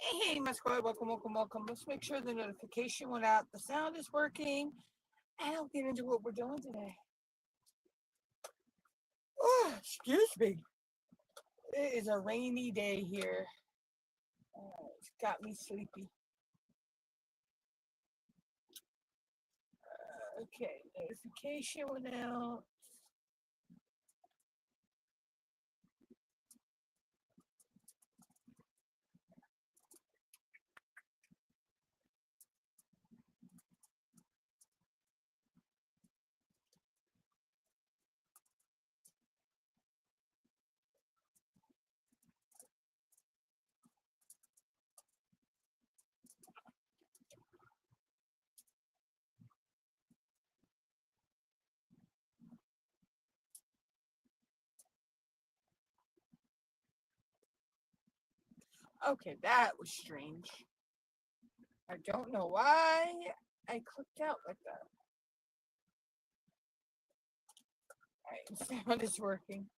Hey, my squad, welcome, welcome, welcome. Let's make sure the notification went out, the sound is working, and I'll get into what we're doing today. Oh, excuse me. It is a rainy day here. It's got me sleepy. Okay, notification went out. Okay, that was strange. I don't know why I clicked out like that. Alright, sound is working.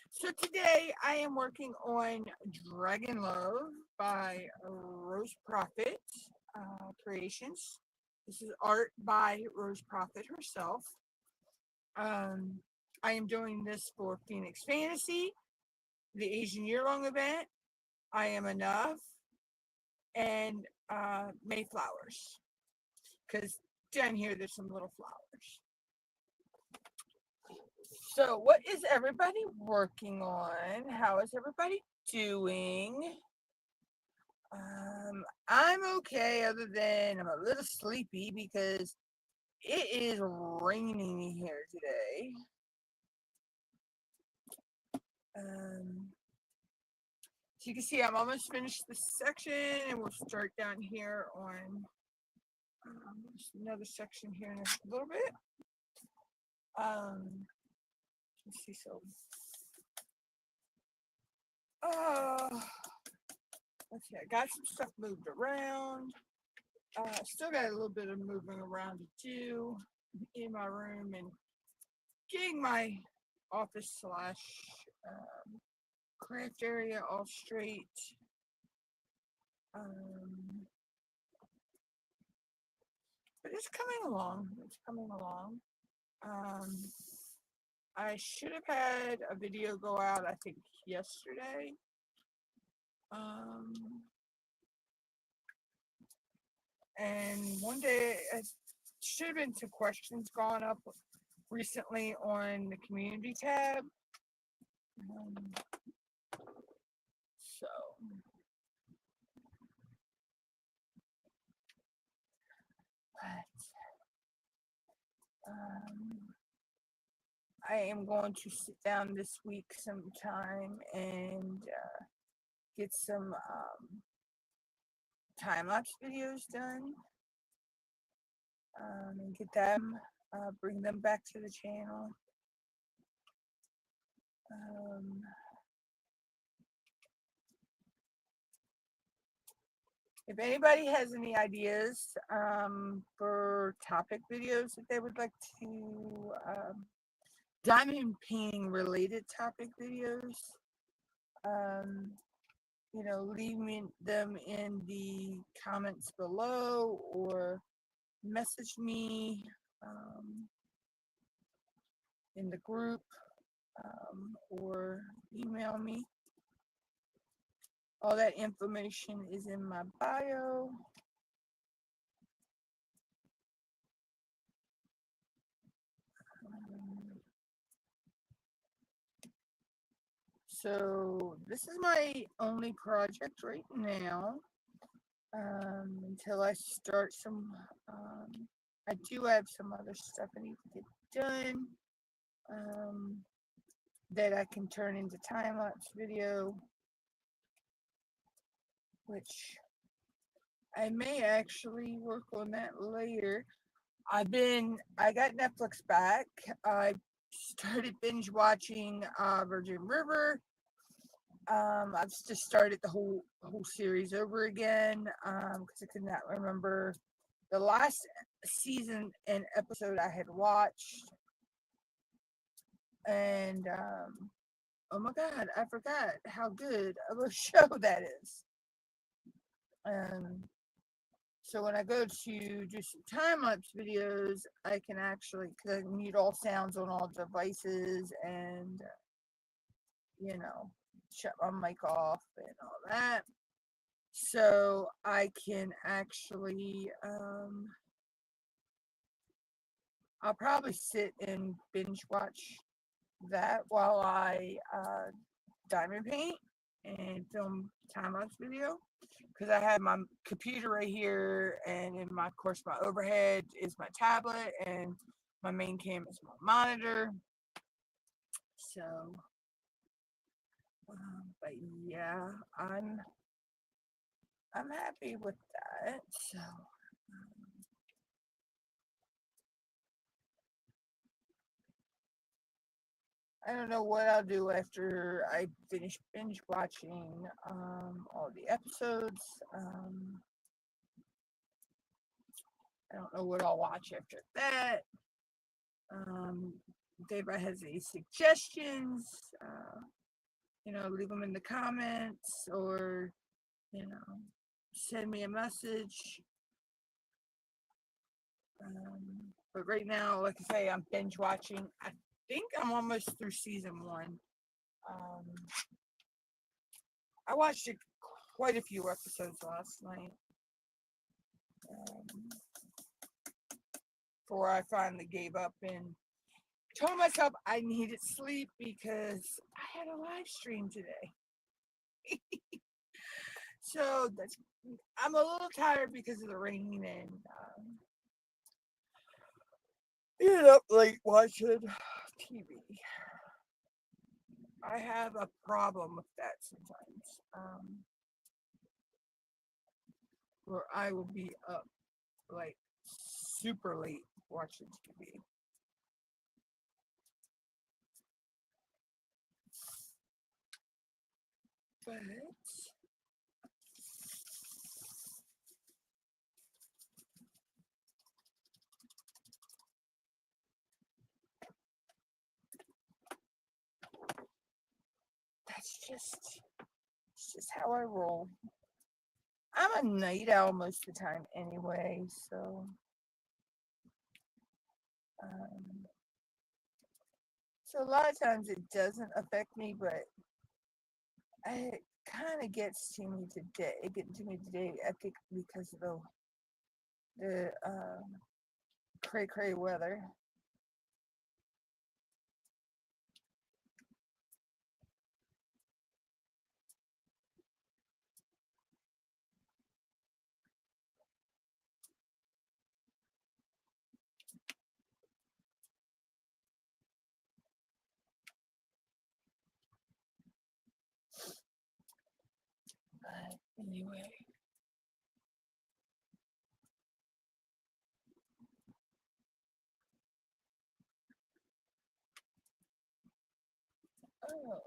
So today I am working on Dragon Love by Rose Prophet Creations. This is art by Rose Prophet herself. Um, I am doing this for Phoenix Fantasy, the Asian year-long event. I am enough and Mayflowers, because down here there's some little flowers. So, what is everybody working on? How is everybody doing? I'm okay, other than I'm a little sleepy because it is raining here today. So you can see I'm almost finished this section, and we'll start down here on another section here in a little bit. Let's see, so let's see, I got some stuff moved around. Still got a little bit of moving around to do in my room and getting my office slash craft area all straight. But it's coming along. It's coming along. I should have had a video go out, I think, yesterday. And one day, it should have been some questions gone up recently on the community tab. So, I am going to sit down this week sometime and get some time-lapse videos done and get them, bring them back to the channel. If anybody has any ideas for topic videos that they would like to diamond painting related topic videos, leave me them in the comments below or message me in the group or email me. All that information is in my bio. So this is my only project right now until I start some. I do have some other stuff I need to get done that I can turn into time-lapse video, which I may actually work on that later. I got Netflix back. I started binge watching Virgin River. I've just started the whole series over again because I could not remember the last season and episode I had watched. And oh my god, I forgot how good of a show that is. So when I go to do some time-lapse videos, I can actually, because I mute all sounds on all devices and, shut my mic off and all that. So I can actually, I'll probably sit and binge watch that while I diamond paint and film time-lapse video, because I have my computer right here, and in my, of course, my overhead is my tablet, and my main cam is my monitor. So, but yeah, I'm happy with that. So, I don't know what I'll do after I finish binge watching all the episodes. I don't know what I'll watch after that. If anybody has any suggestions, leave them in the comments, or, send me a message. But right now, like I say, I'm binge watching. I think I'm almost through season 1. I watched quite a few episodes last night. Before I finally gave up and told myself I needed sleep because I had a live stream today. So I'm a little tired because of the rain, and ended up late watching TV. I have a problem with that sometimes, where I will be up like super late watching TV. But it's just how I roll. I'm a night owl most of the time anyway, so so a lot of times it doesn't affect me, but it kind of gets to me today. It getting to me today, I think, because of the cray weather. But anyway. Oh.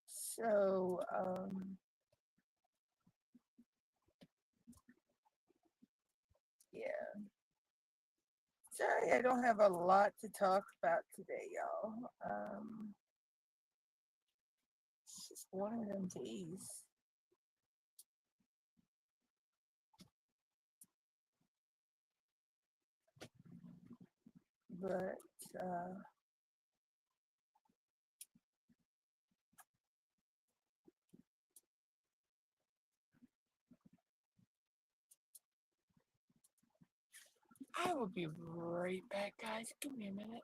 So, yeah. Sorry, I don't have a lot to talk about today, y'all. It's just one of them days. But, I will be right back, guys. Give me a minute.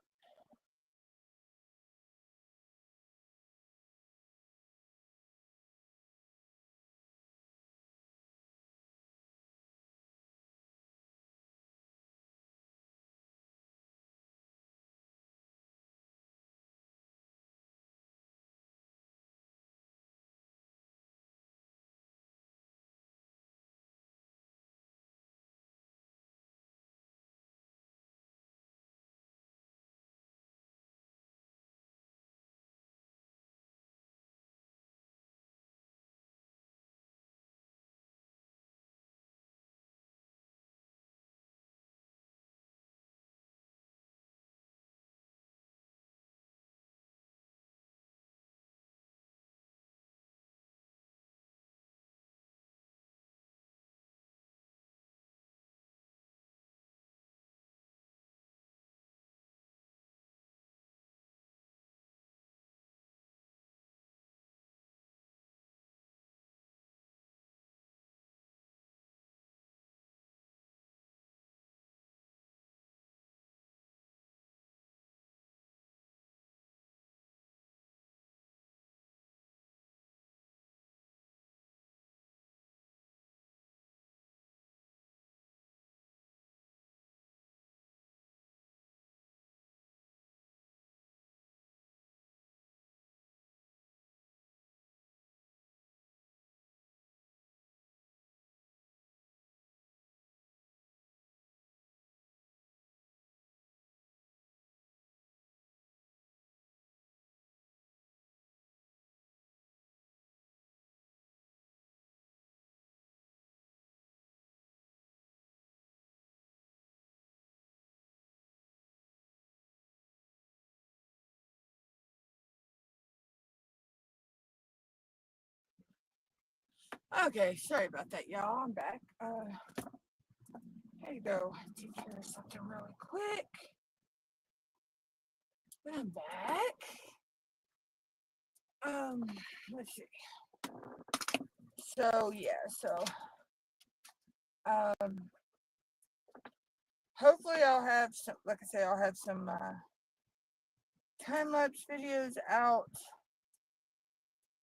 Okay, sorry about that, y'all. I'm back. Had to go take care of something really quick. But I'm back. Let's see. So yeah, um, hopefully I'll have some. Like I say, I'll have some time lapse videos out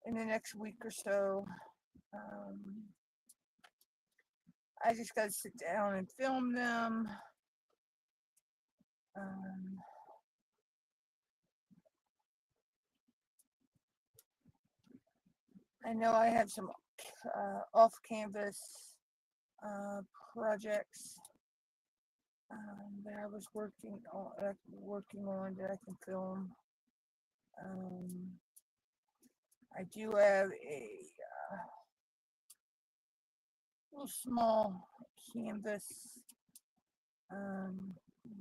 in the next week or so. Um, I just got to sit down and film them. Um, I know I have some off canvas uh, projects that I was working on that I can film. Um, I do have a little small canvas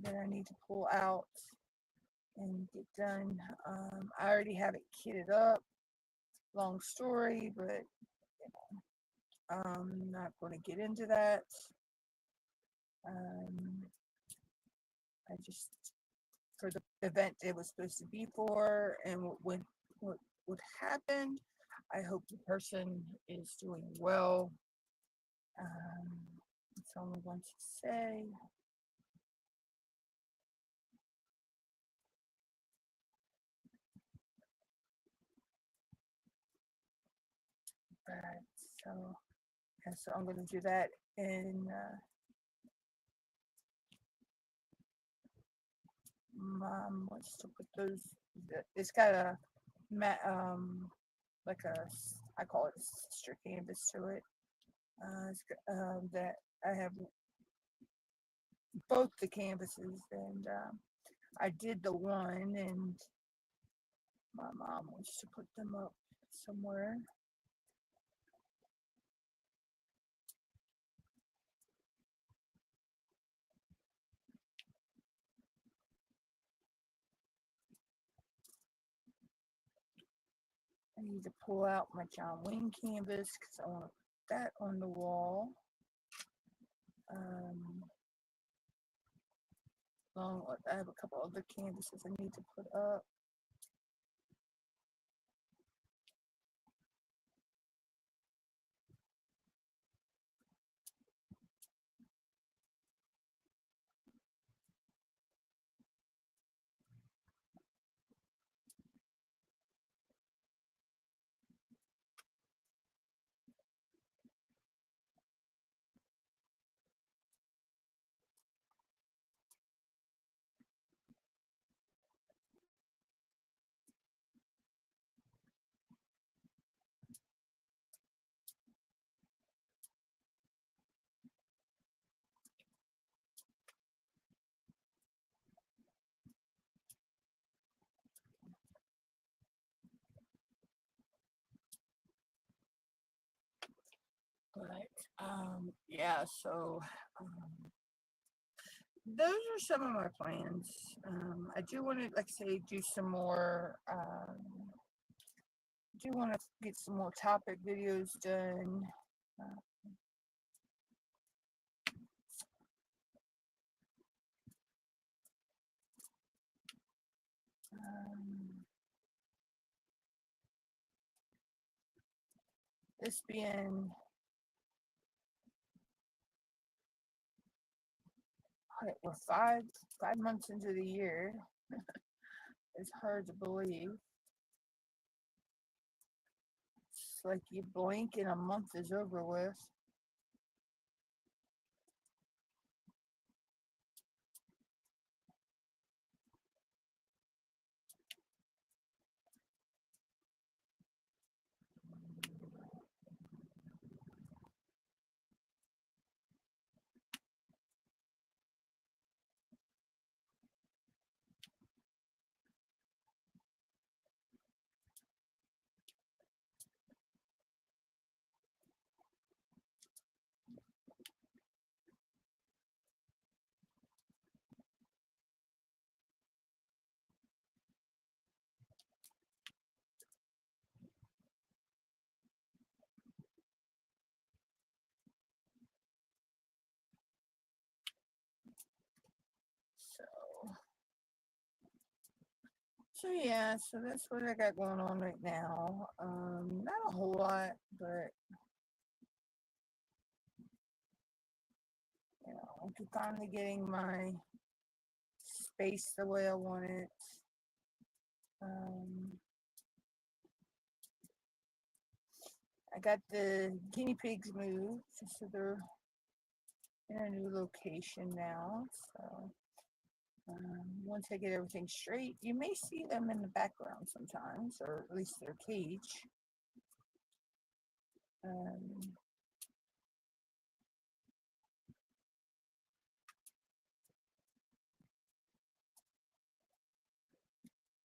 that I need to pull out and get done. I already have it kitted up. Long story, but I'm not going to get into that. Um, I just, for the event it was supposed to be for, and what would happen. I hope the person is doing well. That's all I want to say. But so, yeah, so I'm going to do that. And Mom wants to put those. It's got a like I call it a sister canvas to it. That I have both the canvases, and I did the one, and my mom wants to put them up somewhere. I need to pull out my John Wayne canvas because I want to put that on the wall. I have a couple other canvases I need to put up. But yeah, so those are some of my plans. I do want to, like I say, do some more. Do want to get some more topic videos done. Uh, um, this being we're 5 months into the year. It's hard to believe. It's like you blink and a month is over with. So yeah, so that's what I got going on right now. Not a whole lot, but I'm finally getting my space the way I want it. Um, I got the guinea pigs moved, so they're in a new location now. So once I get everything straight, you may see them in the background sometimes, or at least their cage. Um,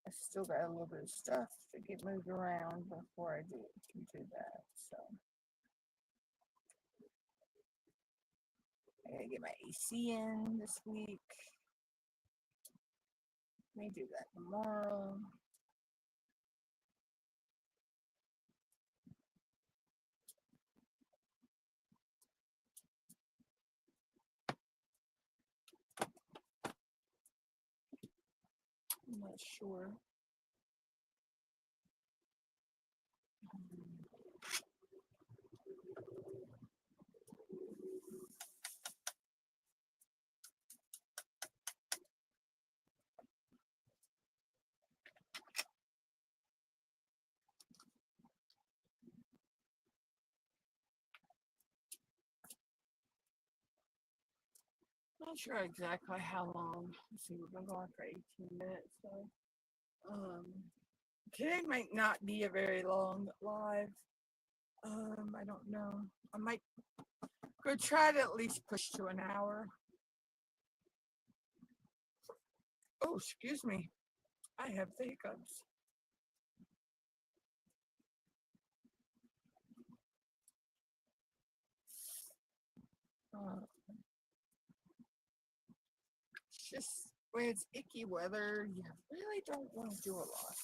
I still got a little bit of stuff to get moved around before I can do that. So I gotta get my AC in this week. May do that tomorrow. I'm not sure. Not sure exactly how long. Let's see, we've been going for 18 minutes. So um, today might not be a very long live. I don't know. I might go try to at least push to an hour. Oh, excuse me. I have the hiccups. Uh, it's just when it's icky weather, you really don't want to do a lot.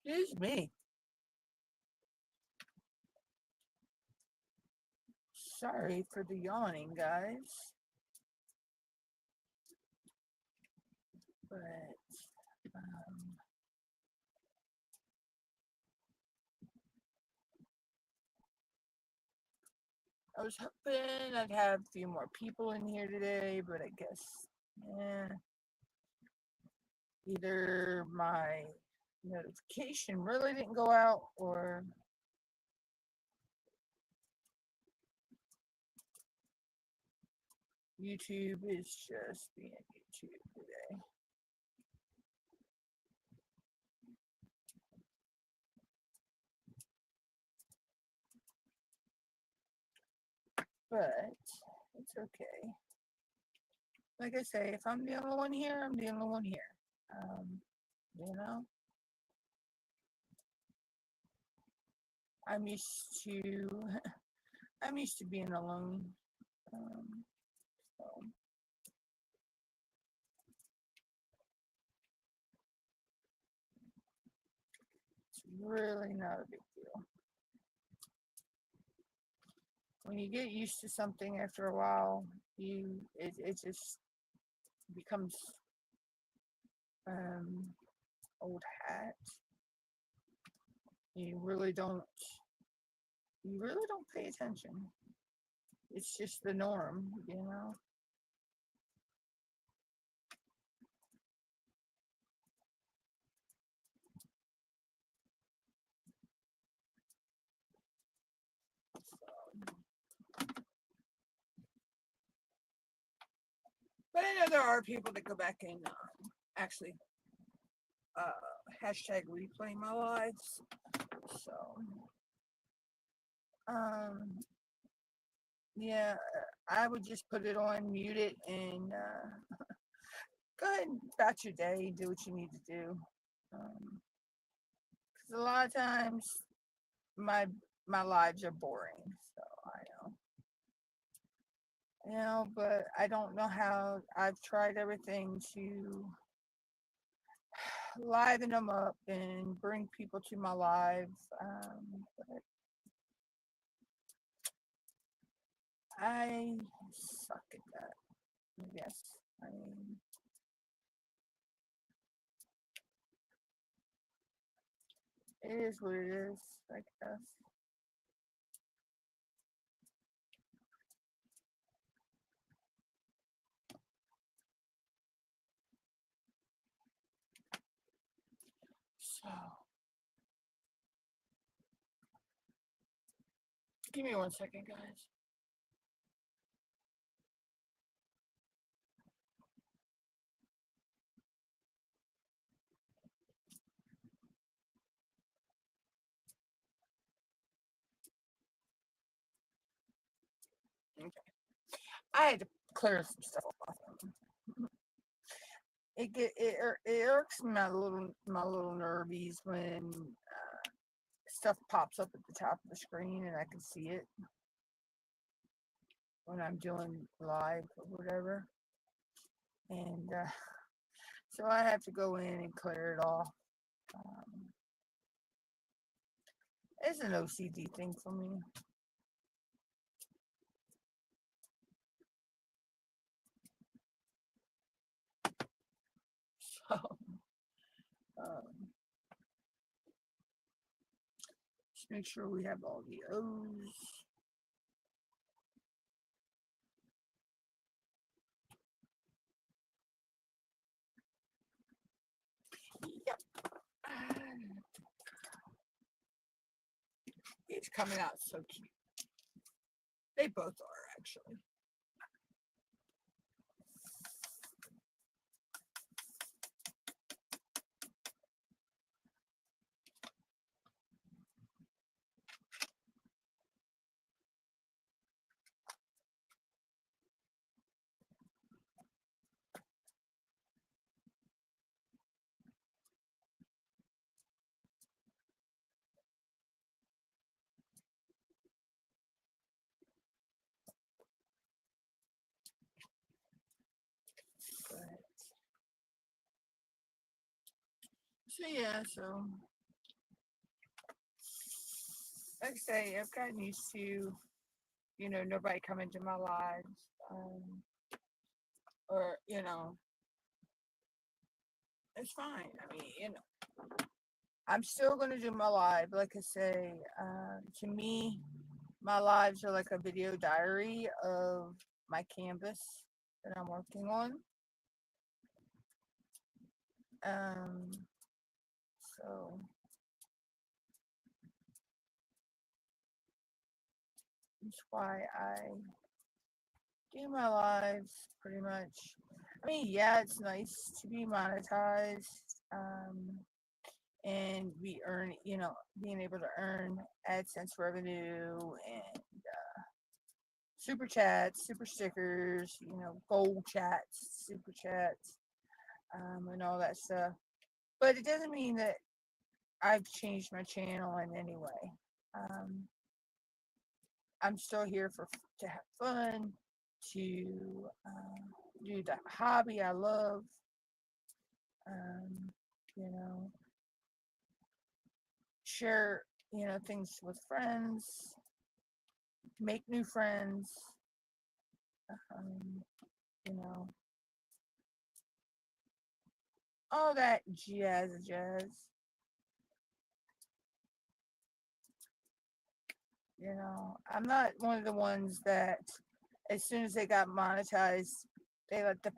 Excuse me. Sorry for the yawning, guys. But um, I was hoping I'd have a few more people in here today, but I guess, yeah, either my notification really didn't go out or YouTube is just being YouTube today. But it's okay. Like I say, if I'm the only one here, I'm the only one here. Um, you know, I'm used to I'm used to being alone. So it's really not a big deal. When you get used to something after a while, it just becomes um, old hat. You really don't pay attention. It's just the norm. But I know there are people that go back and actually hashtag replay my lives. So um, yeah, I would just put it on, mute it, and go ahead and about your day, do what you need to do. Because a lot of times my my lives are boring, so but I don't know how. I've tried everything to liven them up and bring people to my lives, but I suck at that. Yes. I mean, it is what it is, I guess. So, give me 1 second, guys. Okay. I had to clear some stuff off. It irks my little nervies when stuff pops up at the top of the screen and I can see it when I'm doing live or whatever. And so I have to go in and clear it off. Um, it's an OCD thing for me. So, just make sure we have all the O's. Yep. It's coming out so cute. They both are, actually. So yeah, so like I say, I've gotten used to, nobody coming to my lives, or it's fine. I mean, I'm still gonna do my live. Like I say, to me, my lives are like a video diary of my canvas that I'm working on. Um, so that's why I do my lives pretty much. I mean, yeah, it's nice to be monetized, and we earn, being able to earn AdSense revenue and super chats, super stickers, gold chats, super chats, and all that stuff. But it doesn't mean that I've changed my channel in any way. Um, I'm still here to have fun, to do the hobby I love. Um, you know, share things with friends, make new friends. Um, you know, all that jazz. I'm not one of the ones that, as soon as they got monetized, they let the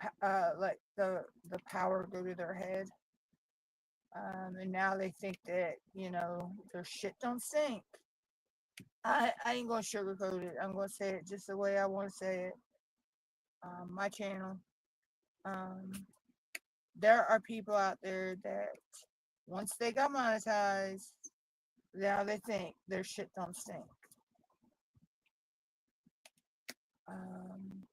power go to their head. And now they think that their shit don't stink. I ain't gonna sugarcoat it. I'm gonna say it just the way I want to say it. My channel. Um, there are people out there that once they got monetized, now they think their shit don't stink. Um,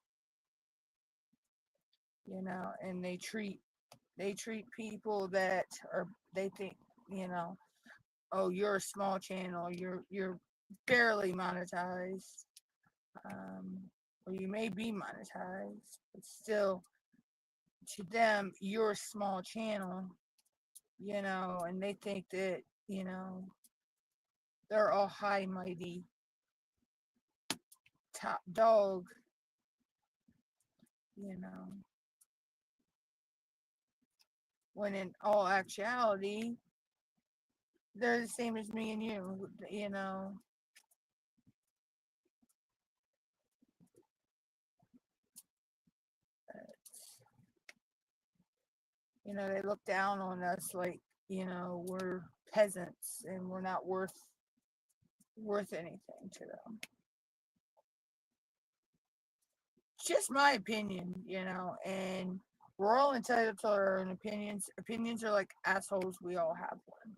and they treat people that are, they think, oh, you're a small channel, you're barely monetized, or you may be monetized, but still, to them, you're a small channel, and they think that, they're all high mighty top dog, you know, when in all actuality, they're the same as me and you know. You know, they look down on us like, you know, we're peasants and we're not worth anything to them. Just my opinion, you know, and we're all entitled to our own opinions. Opinions are like assholes, we all have one.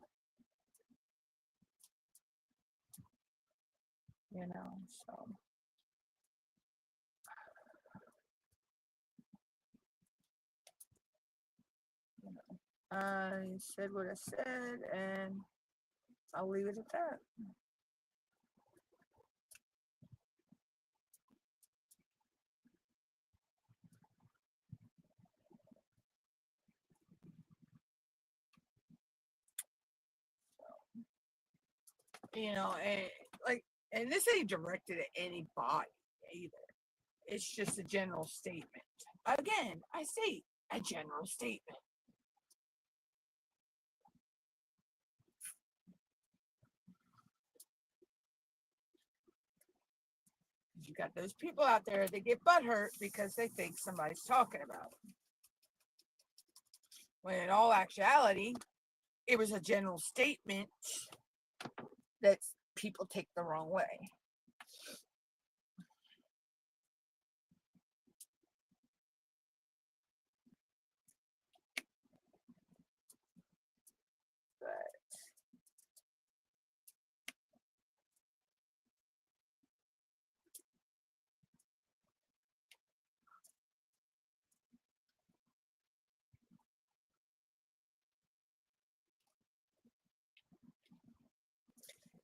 You know, so you know, I said what I said and I'll leave it at that. You know, and like, and this ain't directed at anybody either. It's just a general statement. Again, I say a general statement. You got those people out there that get butthurt because they think somebody's talking about them. When in all actuality, it was a general statement that people take the wrong way. But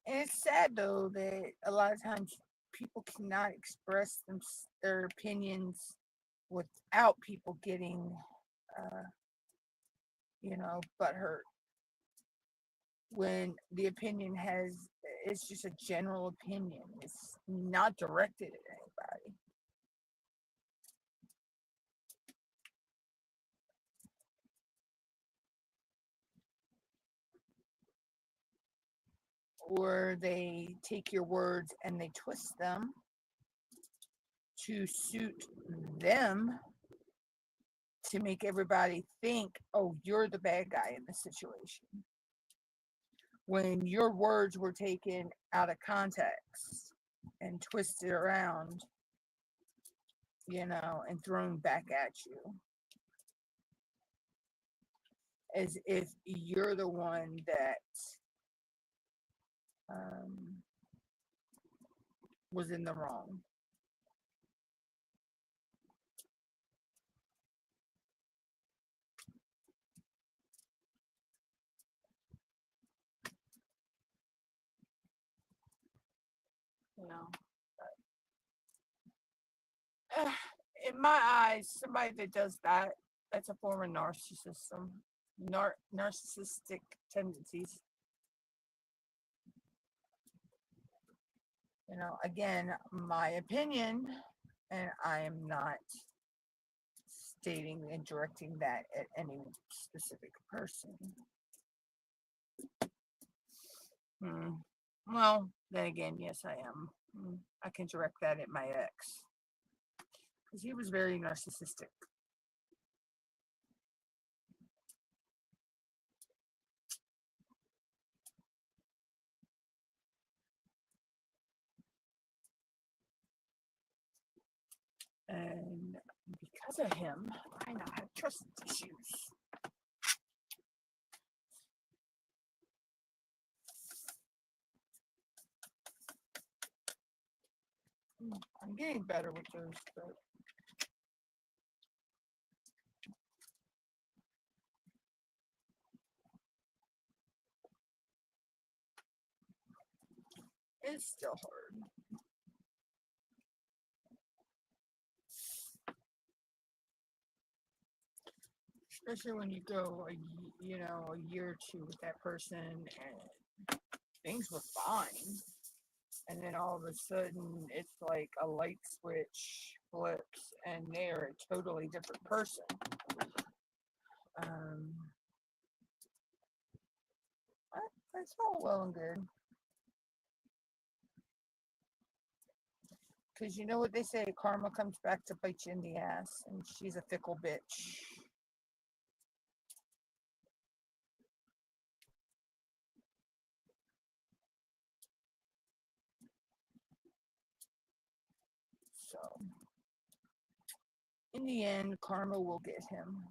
and it's sad though that a lot of times people cannot express their opinions without people getting, uh, you know, butthurt. When the opinion it's just a general opinion. It's not directed at anybody. Or they take your words and they twist them to suit them to make everybody think, oh, you're the bad guy in the situation. When your words were taken out of context and twisted around, you know, and thrown back at you as if you're the one that um, was in the wrong. You know, in my eyes, somebody that does that, that's a form of narcissism, narcissistic tendencies. You know, again, my opinion, and I am not stating and directing that at any specific person. Well, then again, yes, I am. I can direct that at my ex because he was very narcissistic. And because of him, I now have trust issues. I'm getting better with those, but it's still hard. Especially when you go, a year or two with that person and things were fine. and then all of a sudden it's like a light switch flips and they're a totally different person. Um, that's all well and good. Because you know what they say, karma comes back to bite you in the ass, and she's a fickle bitch. So, in the end, karma will get him.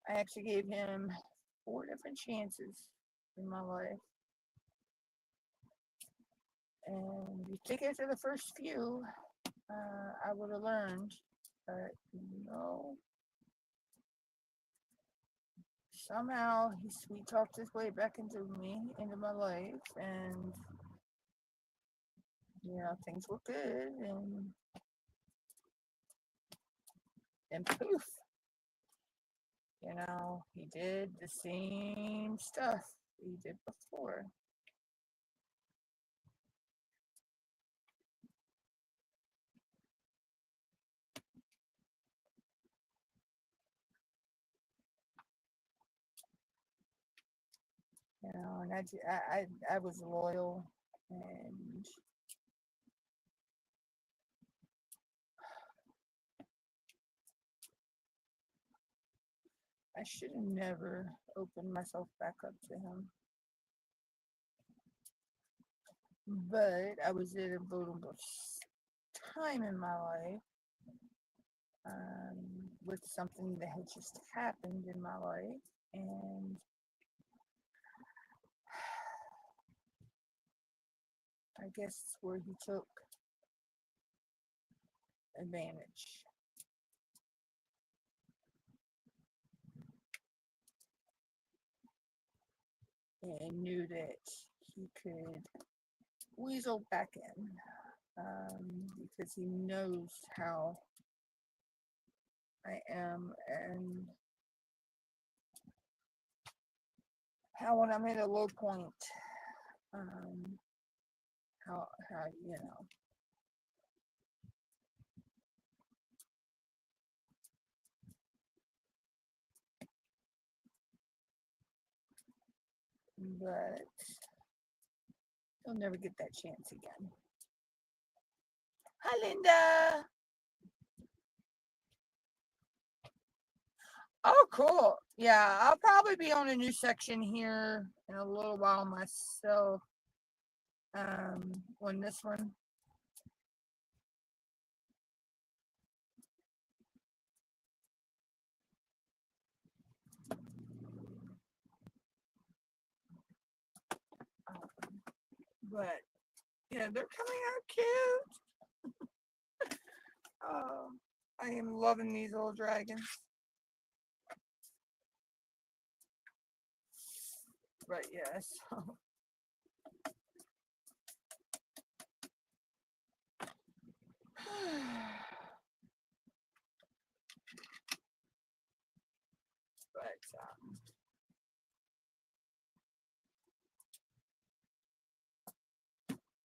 I actually gave him 4 different chances in my life. And you think after the first few, I would have learned, but no. Somehow he sweet talked his way back into my life, and things were good, and poof, he did the same stuff he did before. And I was loyal, and I should have never opened myself back up to him. But I was at a vulnerable time in my life, with something that had just happened in my life, and I guess where he took advantage. And knew that he could weasel back in, because he knows how I am, and how when I'm at a low point, how but he'll never get that chance again. Hi, Linda. Oh, cool. Yeah, I'll probably be on a new section here in a little while myself. On this one. But yeah, they're coming out cute. Oh, I am loving these little dragons. But yes. But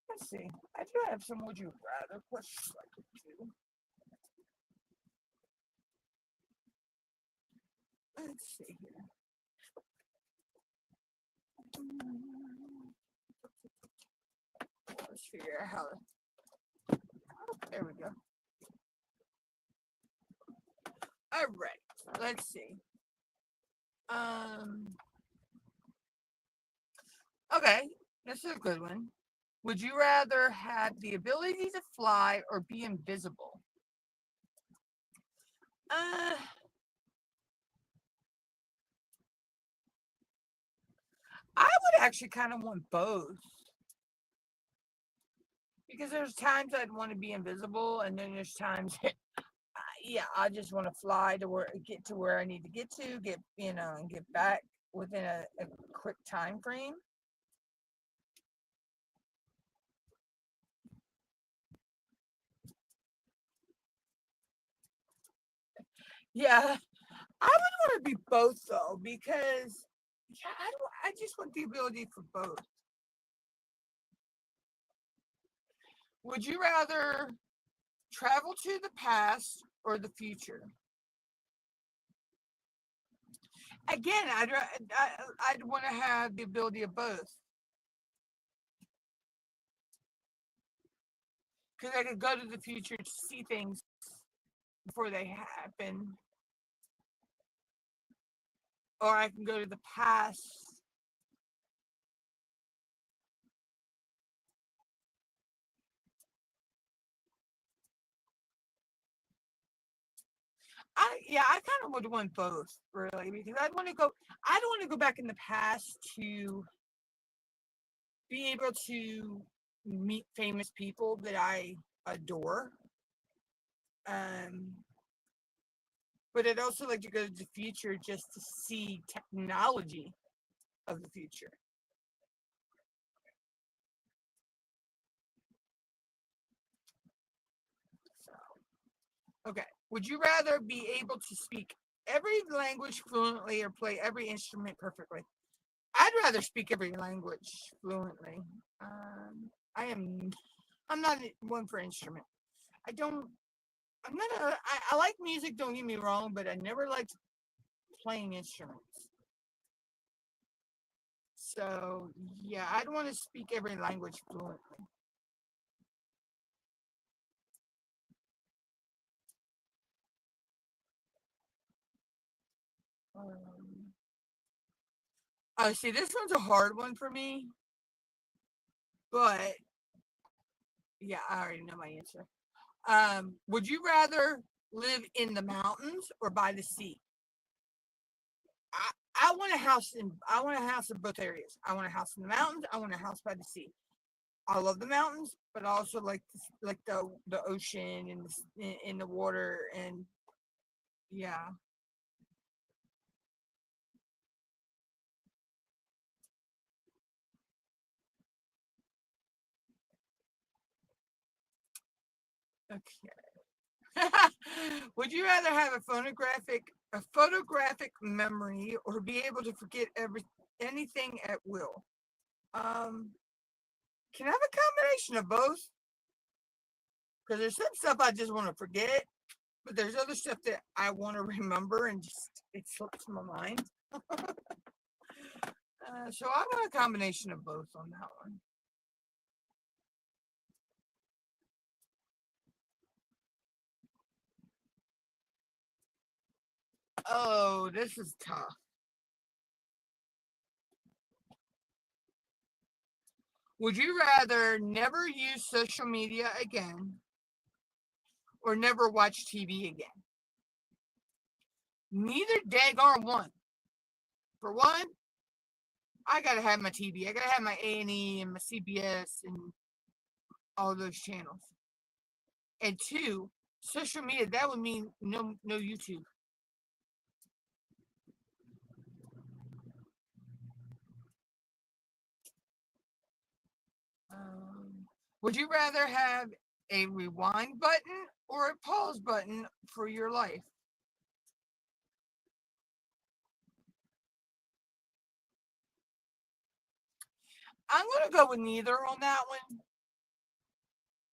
let's see. I do have some would you rather questions I could do. Let's see here. Let's figure out how to. Oh, there we go. All right. Let's see. Okay. This is a good one. Would you rather have the ability to fly or be invisible? I would actually kind of want both. Because there's times I'd want to be invisible, and then there's times I just want to fly to get to where I need to get to, and get back within a quick time frame. Yeah, I would want to be both though, because yeah, I just want the ability for both. Would you rather travel to the past or the future? Again, I'd want to have the ability of both, because I could go to the future to see things before they happen, or I can go to the past. I kind of would want both really, because I don't want to go back in the past to be able to meet famous people that I adore. Um, but I'd also like to go to the future just to see technology of the future. So, okay. Would you rather be able to speak every language fluently or play every instrument perfectly? I'd rather speak every language fluently. I am. I'm not one for instrument. I don't. I'm not. I like music. Don't get me wrong, but I never liked playing instruments. So yeah, I'd want to speak every language fluently. Um, oh, see, this one's a hard one for me, but yeah, I already know my answer. Would you rather live in the mountains or by the sea? I, I want a house in both areas. I want a house in the mountains. I want a house by the sea. I love the mountains, but I also like the ocean and in the water and yeah. Okay. Would you rather have a photographic memory or be able to forget anything at will? Um, can I have a combination of both? Because there's some stuff I just want to forget, but there's other stuff that I want to remember and just it slips my mind. So I want a combination of both on that one. Oh, this is tough. Would you rather never use social media again or never watch TV again? Neither daggone one. For one, I gotta have my TV. I gotta have my A&E and my CBS and all those channels. And two, social media, that would mean no YouTube. Would you rather have a rewind button or a pause button for your life? I'm gonna go with neither on that one.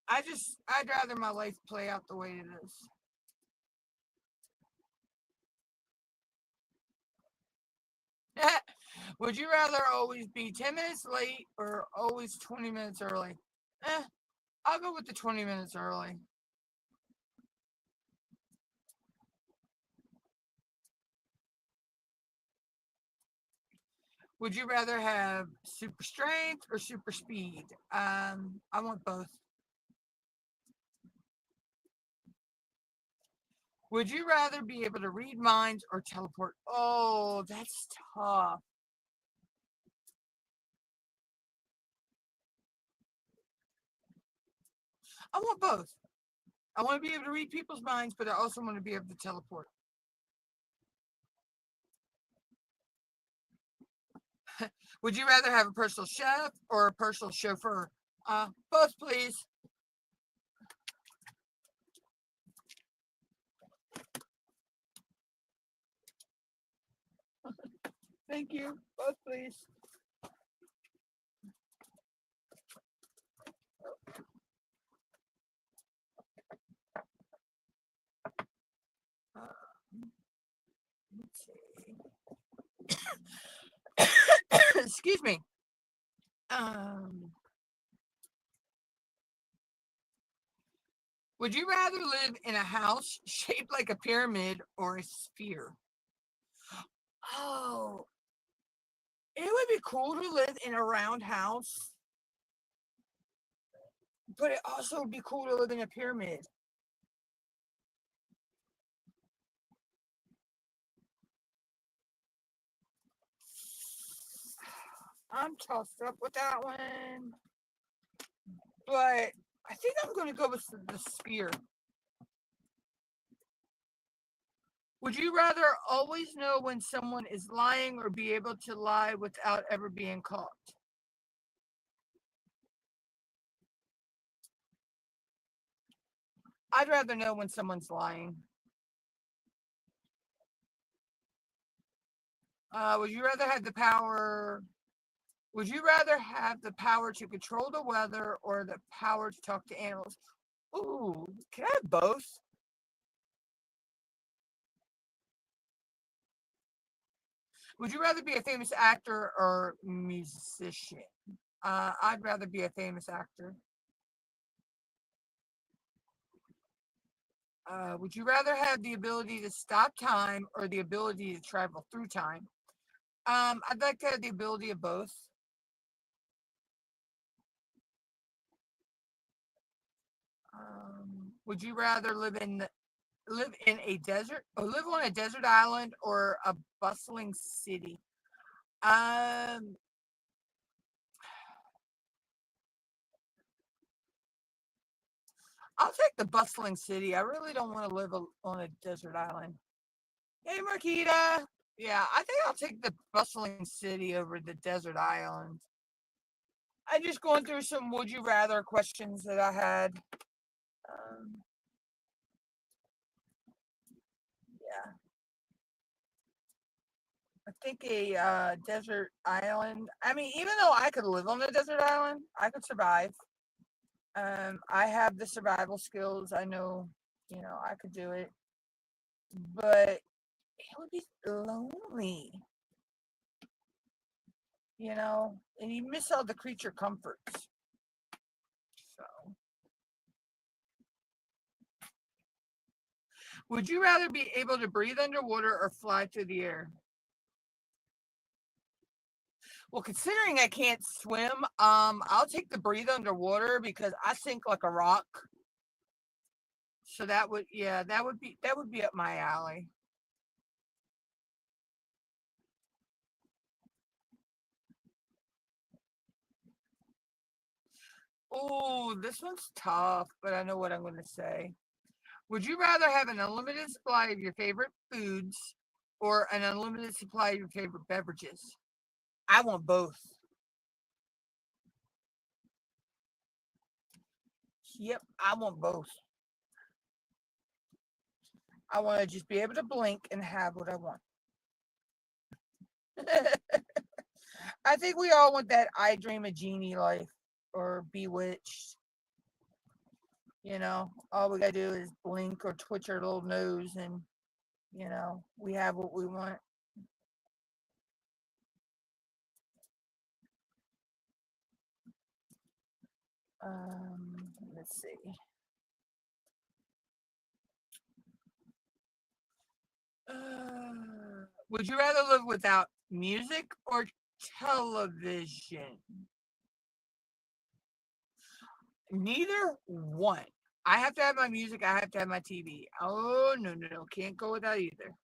I'd rather my life play out the way it is. Would you rather always be 10 minutes late or always 20 minutes early? Eh, I'll go with the 20 minutes early. Would you rather have super strength or super speed? I want both. Would you rather be able to read minds or teleport? Oh, that's tough. I want both. I want to be able to read people's minds, but I also want to be able to teleport. Would you rather have a personal chef or a personal chauffeur? Both, please. Thank you. Both, please. Let's see. Excuse me. Would you rather live in a house shaped like a pyramid or a sphere? Oh, it would be cool to live in a round house, but it also would be cool to live in a pyramid. I'm tossed up with that one, but I think I'm going to go with the sphere. Would you rather always know when someone is lying or be able to lie without ever being caught? I'd rather know when someone's lying. Would you rather have the power? Would you rather have the power to control the weather or the power to talk to animals? Ooh, can I have both? Would you rather be a famous actor or musician? I'd rather be a famous actor. Would you rather have the ability to stop time or the ability to travel through time? I'd like to have the ability of both. Would you rather live in a desert or live on a desert island or a bustling city? Um, I'll take the bustling city. I really don't want to live on a desert island. Hey, Marquita. Yeah, I think I'll take the bustling city over the desert island. I'm just going through some would you rather questions that I had. Um, yeah, I think a desert island. I mean, even though I could live on a desert island, I could survive. I have the survival skills. I know, I could do it, but it would be lonely, and you miss all the creature comforts. So, would you rather be able to breathe underwater or fly through the air? Well, considering I can't swim, I'll take the breathe underwater because I sink like a rock. So yeah, that would be up my alley. Oh, this one's tough, but I know what I'm going to say. Would you rather have an unlimited supply of your favorite foods or an unlimited supply of your favorite beverages? I want both. Yep, I want both. I want to just be able to blink and have what I want. I think we all want that I dream a genie life or bewitched. All we gotta do is blink or twitch our little nose and, we have what we want. Let's see. Would you rather live without music or television? Neither one. I have to have my music. I have to have my TV. Oh, no, no, no. Can't go without either.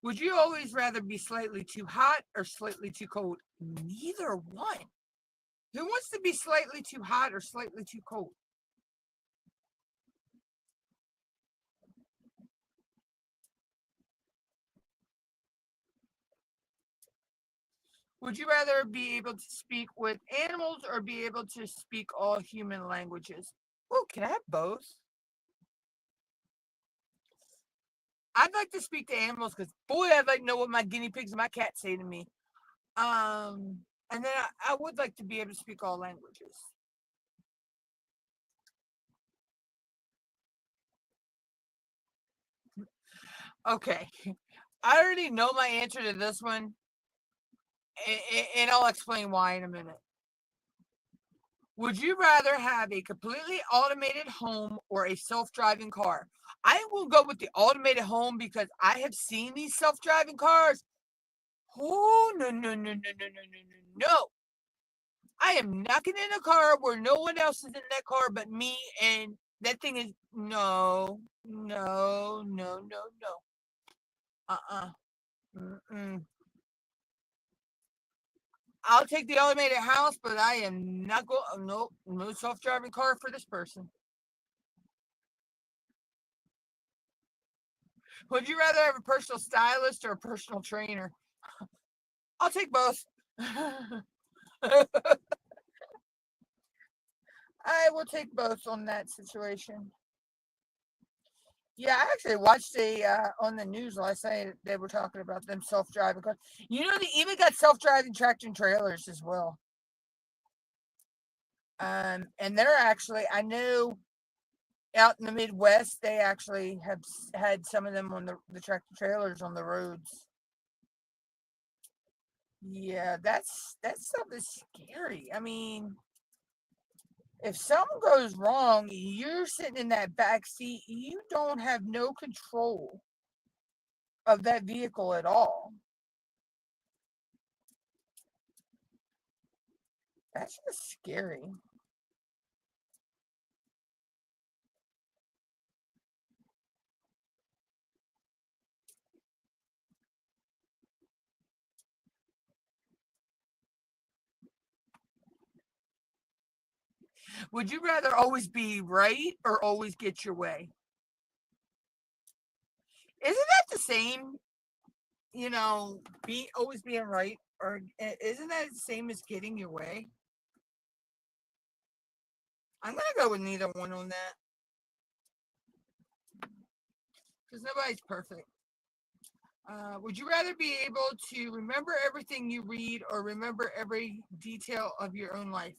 Would you always rather be slightly too hot or slightly too cold? Neither one. Who wants to be slightly too hot or slightly too cold? Would you rather be able to speak with animals or be able to speak all human languages? Oh, can I have both? I'd like to speak to animals because, boy, I'd like to know what my guinea pigs and my cats say to me. And then I would like to be able to speak all languages. Okay, I already know my answer to this one, and I'll explain why in a minute. Would you rather have a completely automated home or a self-driving car? I will go with the automated home because I have seen these self-driving cars. Oh, no, no, no, no, no, no, no, no, no. I am not getting in a car where no one else is in that car but me, and that thing is no, no, no, no, no. Uh-uh. Mm-mm. I'll take the automated house, but I am not going. No, no self-driving car for this person. Would you rather have a personal stylist or a personal trainer? I'll take both. I will take both on that situation. Yeah, I actually watched on the news last night. They were talking about them self-driving cars. You know, they even got self-driving tractor trailers as well. And they're actually, I know, out in the Midwest, they actually have had some of them on the tractor trailers on the roads. Yeah, that stuff is scary. I mean, if something goes wrong, you're sitting in that back seat. You don't have no control of that vehicle at all. That's just scary. Would you rather always be right or always get your way? Isn't that the same? You know, be always being right, or isn't that the same as getting your way? I'm gonna go with neither one on that because nobody's perfect. Would you rather be able to remember everything you read or remember every detail of your own life?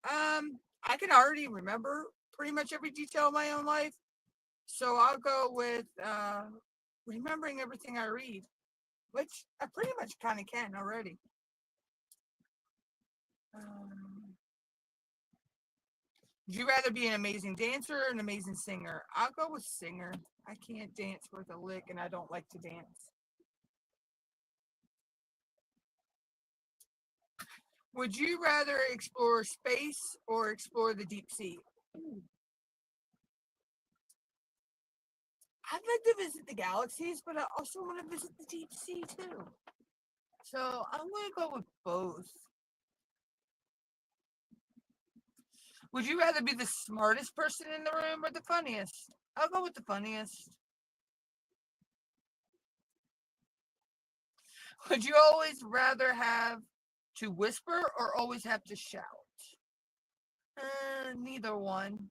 I can already remember pretty much every detail of my own life, so I'll go with remembering everything I read, which I pretty much kind of can already. Um, would you rather be an amazing dancer or an amazing singer? I'll go with singer. I can't dance worth a lick, and I don't like to dance. Would you rather explore space or explore the deep sea? Ooh, I'd like to visit the galaxies, but I also want to visit the deep sea too. So I'm going to go with both. Would you rather be the smartest person in the room or the funniest? I'll go with the funniest. Would you always rather have to whisper or always have to shout? Neither one.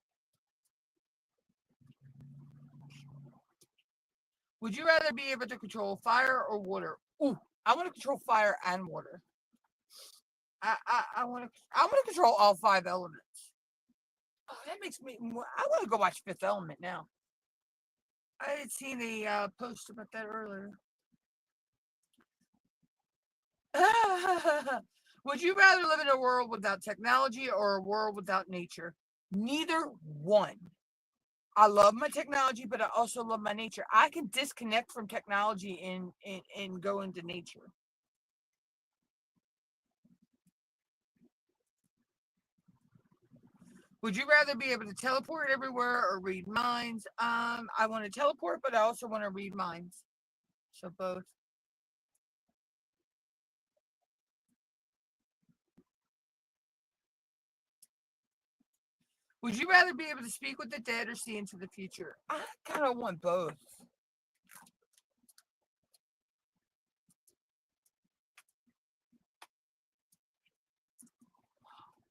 Would you rather be able to control fire or water? Ooh, I want to control fire and water. I want to control all five elements. Oh, that makes me. I want to go watch Fifth Element now. I had seen a post about that earlier. Would you rather live in a world without technology or a world without nature? Neither one. I love my technology, but I also love my nature. I can disconnect from technology and go into nature. Would you rather be able to teleport everywhere or read minds? I want to teleport, but I also want to read minds. So both. Would you rather be able to speak with the dead or see into the future? I kind of want both.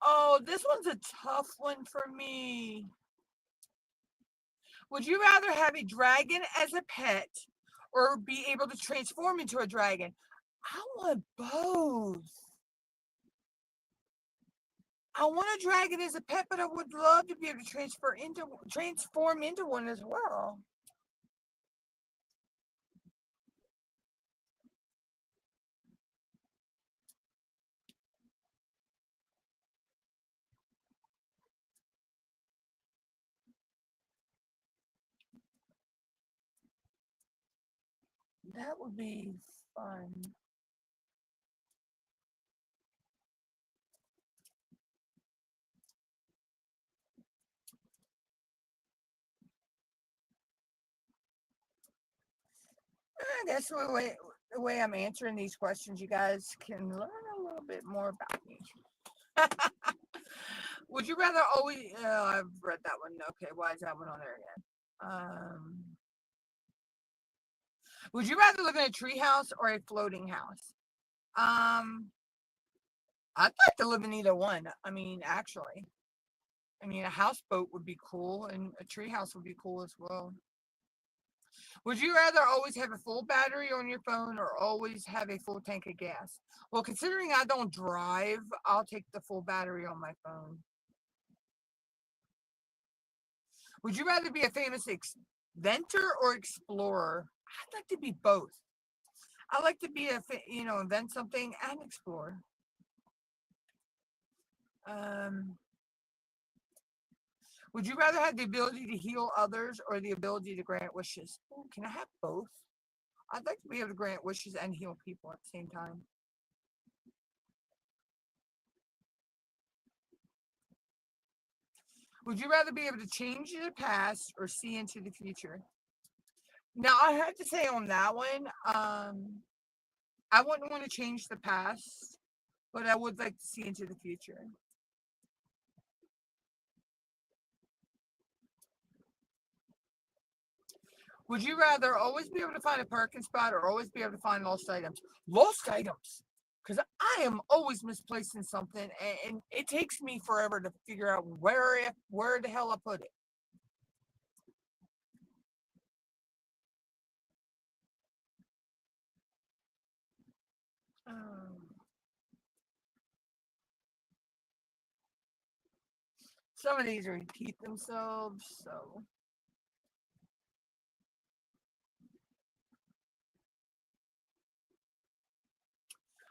Oh, this one's a tough one for me. Would you rather have a dragon as a pet or be able to transform into a dragon? I want both. I want a dragon as a pet, but I would love to be able to transform into one as well. That would be fun. I guess the way I'm answering these questions, you guys can learn a little bit more about me. Would you rather always? I've read that one. Okay, why is that one on there again? Would you rather live in a tree house or a floating house? Um, I'd like to live in either one. I mean, actually, a houseboat would be cool, and a tree house would be cool as well. Would you rather always have a full battery on your phone or always have a full tank of gas? Well, considering I don't drive, I'll take the full battery on my phone. Would you rather be a famous inventor or explorer? I'd like to be both. I like to be invent something and explore. Um, would you rather have the ability to heal others or the ability to grant wishes? Ooh, can I have both? I'd like to be able to grant wishes and heal people at the same time. Would you rather be able to change the past or see into the future? Now, I have to say on that one, I wouldn't want to change the past, but I would like to see into the future. Would you rather always be able to find a parking spot or always be able to find lost items? Lost items. Because I am always misplacing something, and it takes me forever to figure out where the hell I put it. Um, some of these repeat themselves, so.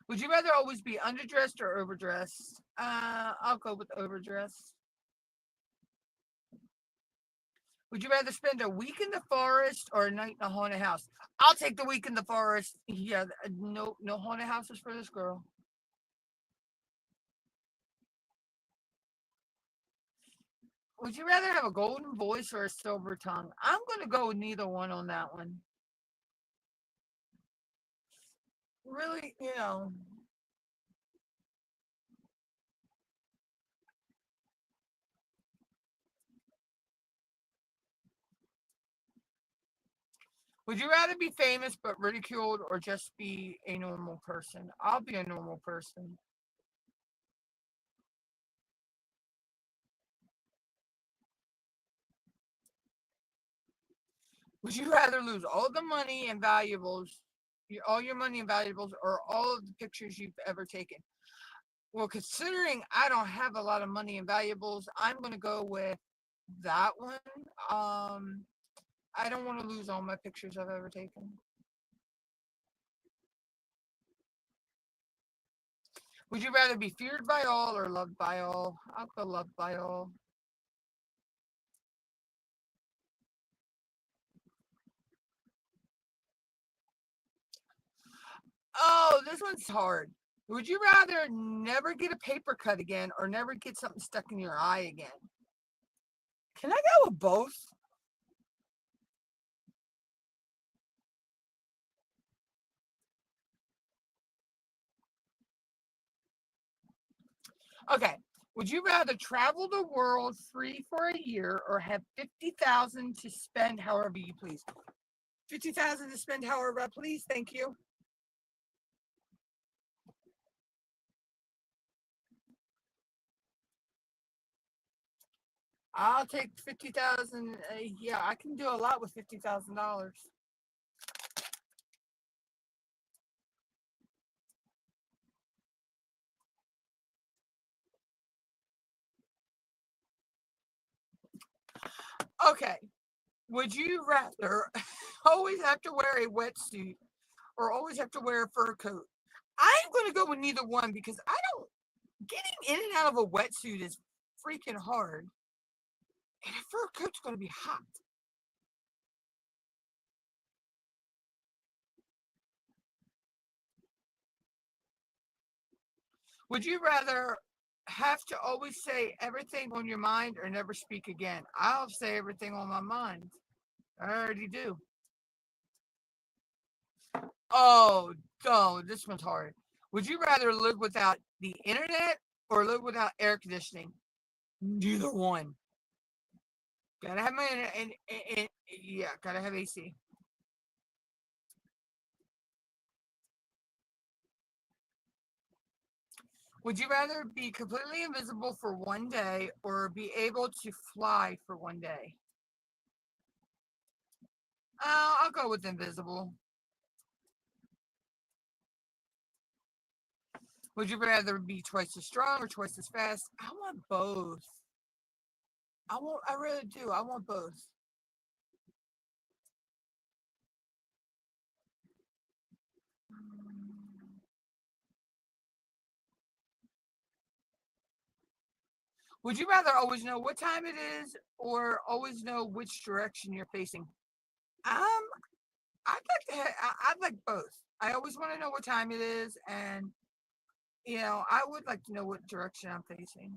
Would you rather always be underdressed or overdressed? I'll go with overdressed. Would you rather spend a week in the forest or a night in a haunted house? I'll take the week in the forest. Yeah, no haunted houses for this girl. Would you rather have a golden voice or a silver tongue? I'm going to go with neither one on that one. Really, would you rather be famous but ridiculed or just be a normal person? I'll be a normal person. Would you rather lose all the money and valuables, all your money and valuables, or all of the pictures you've ever taken? Well, considering I don't have a lot of money and valuables, I'm going to go with that one. Um, I don't want to lose all my pictures I've ever taken. Would you rather be feared by all or loved by all? I'll go loved by all. Oh, this one's hard. Would you rather never get a paper cut again or never get something stuck in your eye again? Can I go with both? Okay. Would you rather travel the world free for a year or have 50,000 to spend however you please? 50,000 to spend however I please. Thank you. I'll take 50,000. Yeah, I can do a lot with $50,000. Okay. Would you rather always have to wear a wetsuit or always have to wear a fur coat? I'm going to go with neither one because I don't. Getting in and out of a wetsuit is freaking hard, and a fur coat's going to be hot. Would you rather have to always say everything on your mind or never speak again? I'll say everything on my mind. I already do. Oh, oh, this one's hard. Would you rather live without the internet or live without air conditioning? Neither one. Gotta have my and yeah, gotta have AC. Would you rather be completely invisible for one day or be able to fly for one day? I'll go with invisible. Would you rather be twice as strong or twice as fast? I want both. I really do. I want both. Would you rather always know what time it is or always know which direction you're facing? I'd like to. I'd like both. I always want to know what time it is, and I would like to know what direction I'm facing.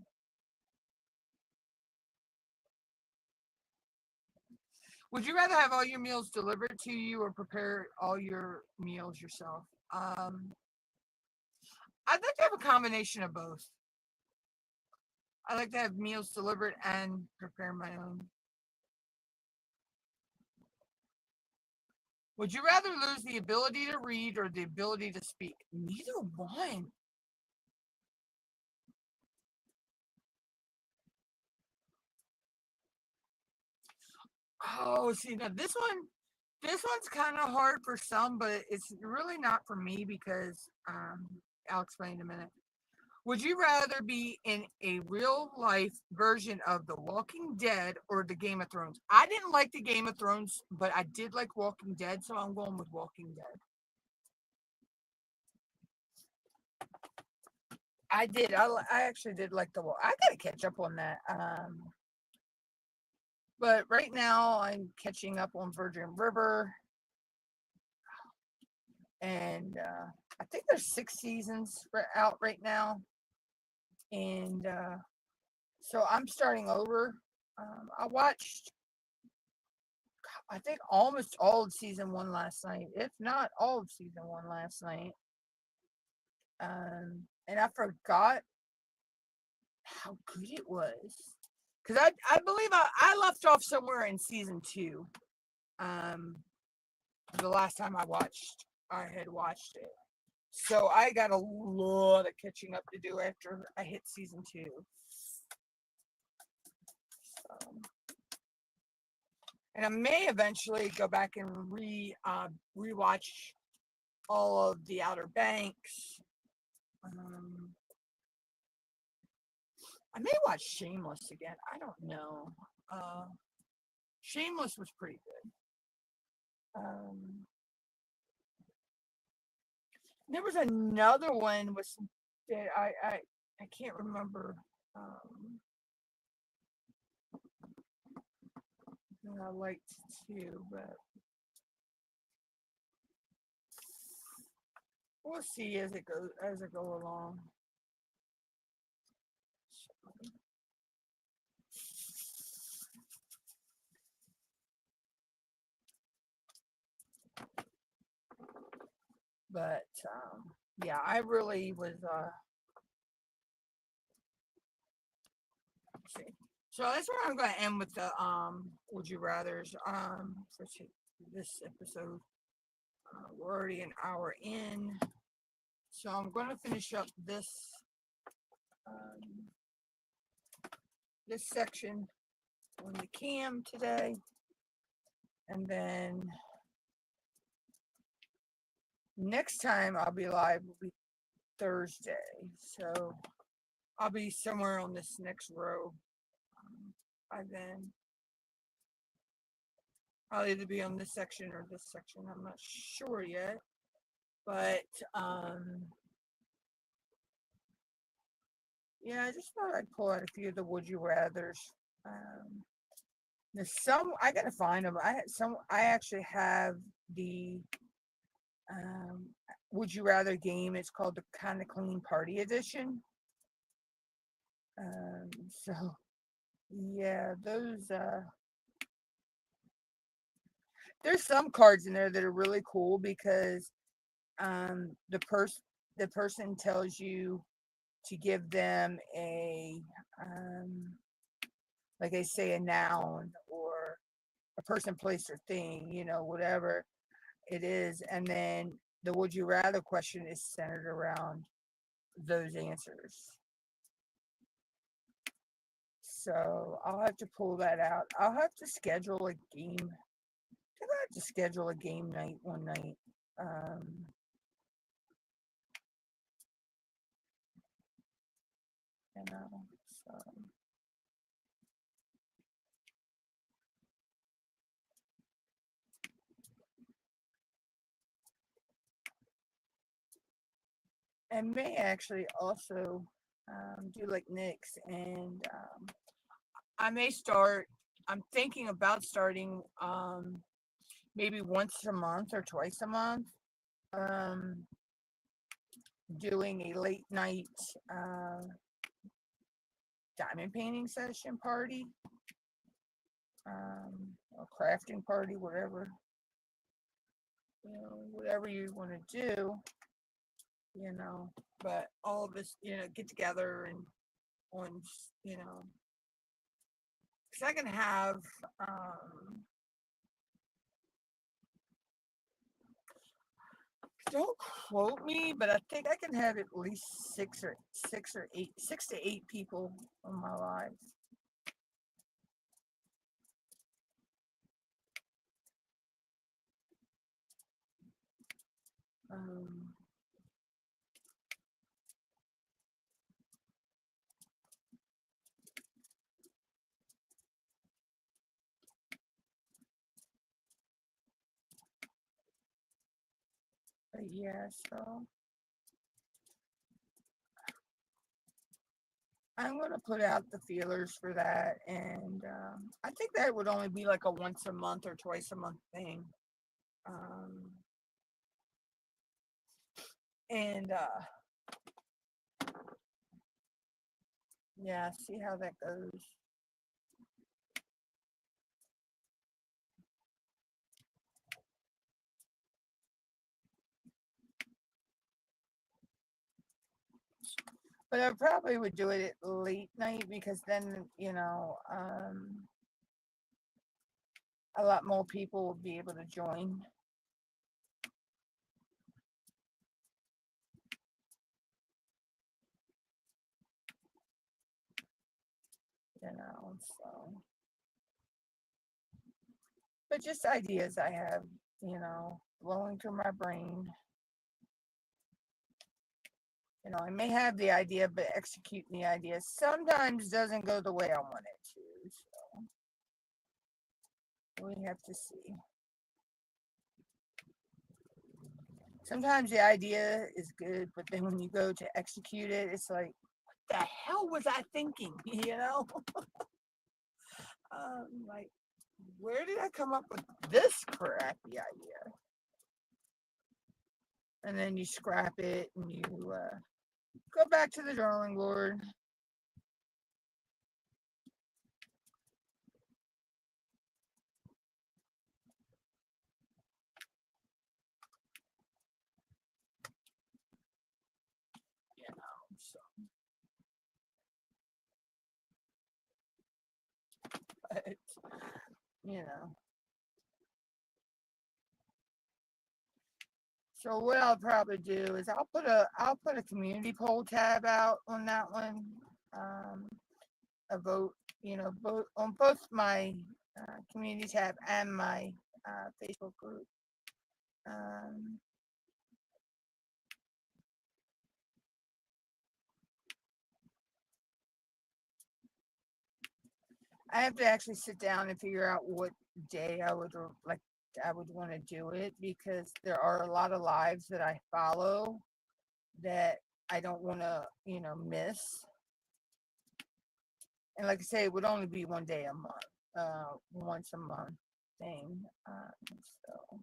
Would you rather have all your meals delivered to you or prepare all your meals yourself? I'd like to have a combination of both. I like to have meals delivered and prepare my own. Would you rather lose the ability to read or the ability to speak? Neither one. Oh, see now this one's kind of hard for some, but it's really not for me because I'll explain in a minute. Would you rather be in a real life version of The Walking Dead or the Game of Thrones? I didn't like the Game of Thrones, but I did like Walking Dead, so I'm going with Walking Dead. I did. I actually did like the. I gotta catch up on that. But right now I'm catching up on Virgin River, and I think there's 6 seasons out right now, and so I'm starting over. I watched, I think, almost all of season 1 last night, if not all of season 1 last night. And I forgot how good it was because I believe I left off somewhere in season 2. Um, the last time I had watched it. So I got a lot of catching up to do after I hit season 2. So, and I may eventually go back and rewatch all of the Outer Banks. Um, I may watch Shameless again. I don't know. Uh, Shameless was pretty good. Um, there was another one with some that I can't remember. Um, that I liked too, but we'll see as it goes as I go along. But yeah, I really was. See. So that's where I'm going to end with the would you rather's for this episode. We're already an hour in, so I'm going to finish up um, this section on the cam today. And then next time I'll be live will be Thursday. So I'll be somewhere on this next row. By then I'll either be on this section or this section. I'm not sure yet. But yeah, I just thought I'd pull out a few of the would you rathers. There's some I gotta find them. I actually have the would you rather game. It's called the Kind of Clean Party Edition. So yeah, those there's some cards in there that are really cool because the person tells you to give them a like I say, a noun or a person, place, or thing, whatever it is. And then the would you rather question is centered around those answers. So I'll have to pull that out. I'll have to schedule a game. I'll have to schedule a game night one night. So. And may actually also do like Nick's, and I'm thinking about starting maybe once a month or twice a month, doing a late night diamond painting session party, or crafting party, whatever, whatever you want to do, but all of us, get together and on, because I can have, don't quote me, but I think I can have at least six to eight people on my live. But yeah, so I'm going to put out the feelers for that, and I think that would only be like a once a month or twice a month thing. And yeah, see how that goes. But I probably would do it at late night because then, a lot more people will be able to join. So. But just ideas I have, flowing through my brain. I may have the idea, but executing the idea sometimes doesn't go the way I want it to. So we have to see. Sometimes the idea is good, but then when you go to execute it, it's like, what the hell was I thinking? Like, where did I come up with this crappy idea? And then you scrap it and you go back to the drawing board. So. But, So what I'll probably do is I'll put a community poll tab out on that one, a vote both on both my community tab and my Facebook group. Um, I have to actually sit down and figure out what day I would want to do it, because there are a lot of lives that I follow that I don't want to, miss. And like I say, it would only be one day a month, once a month thing. So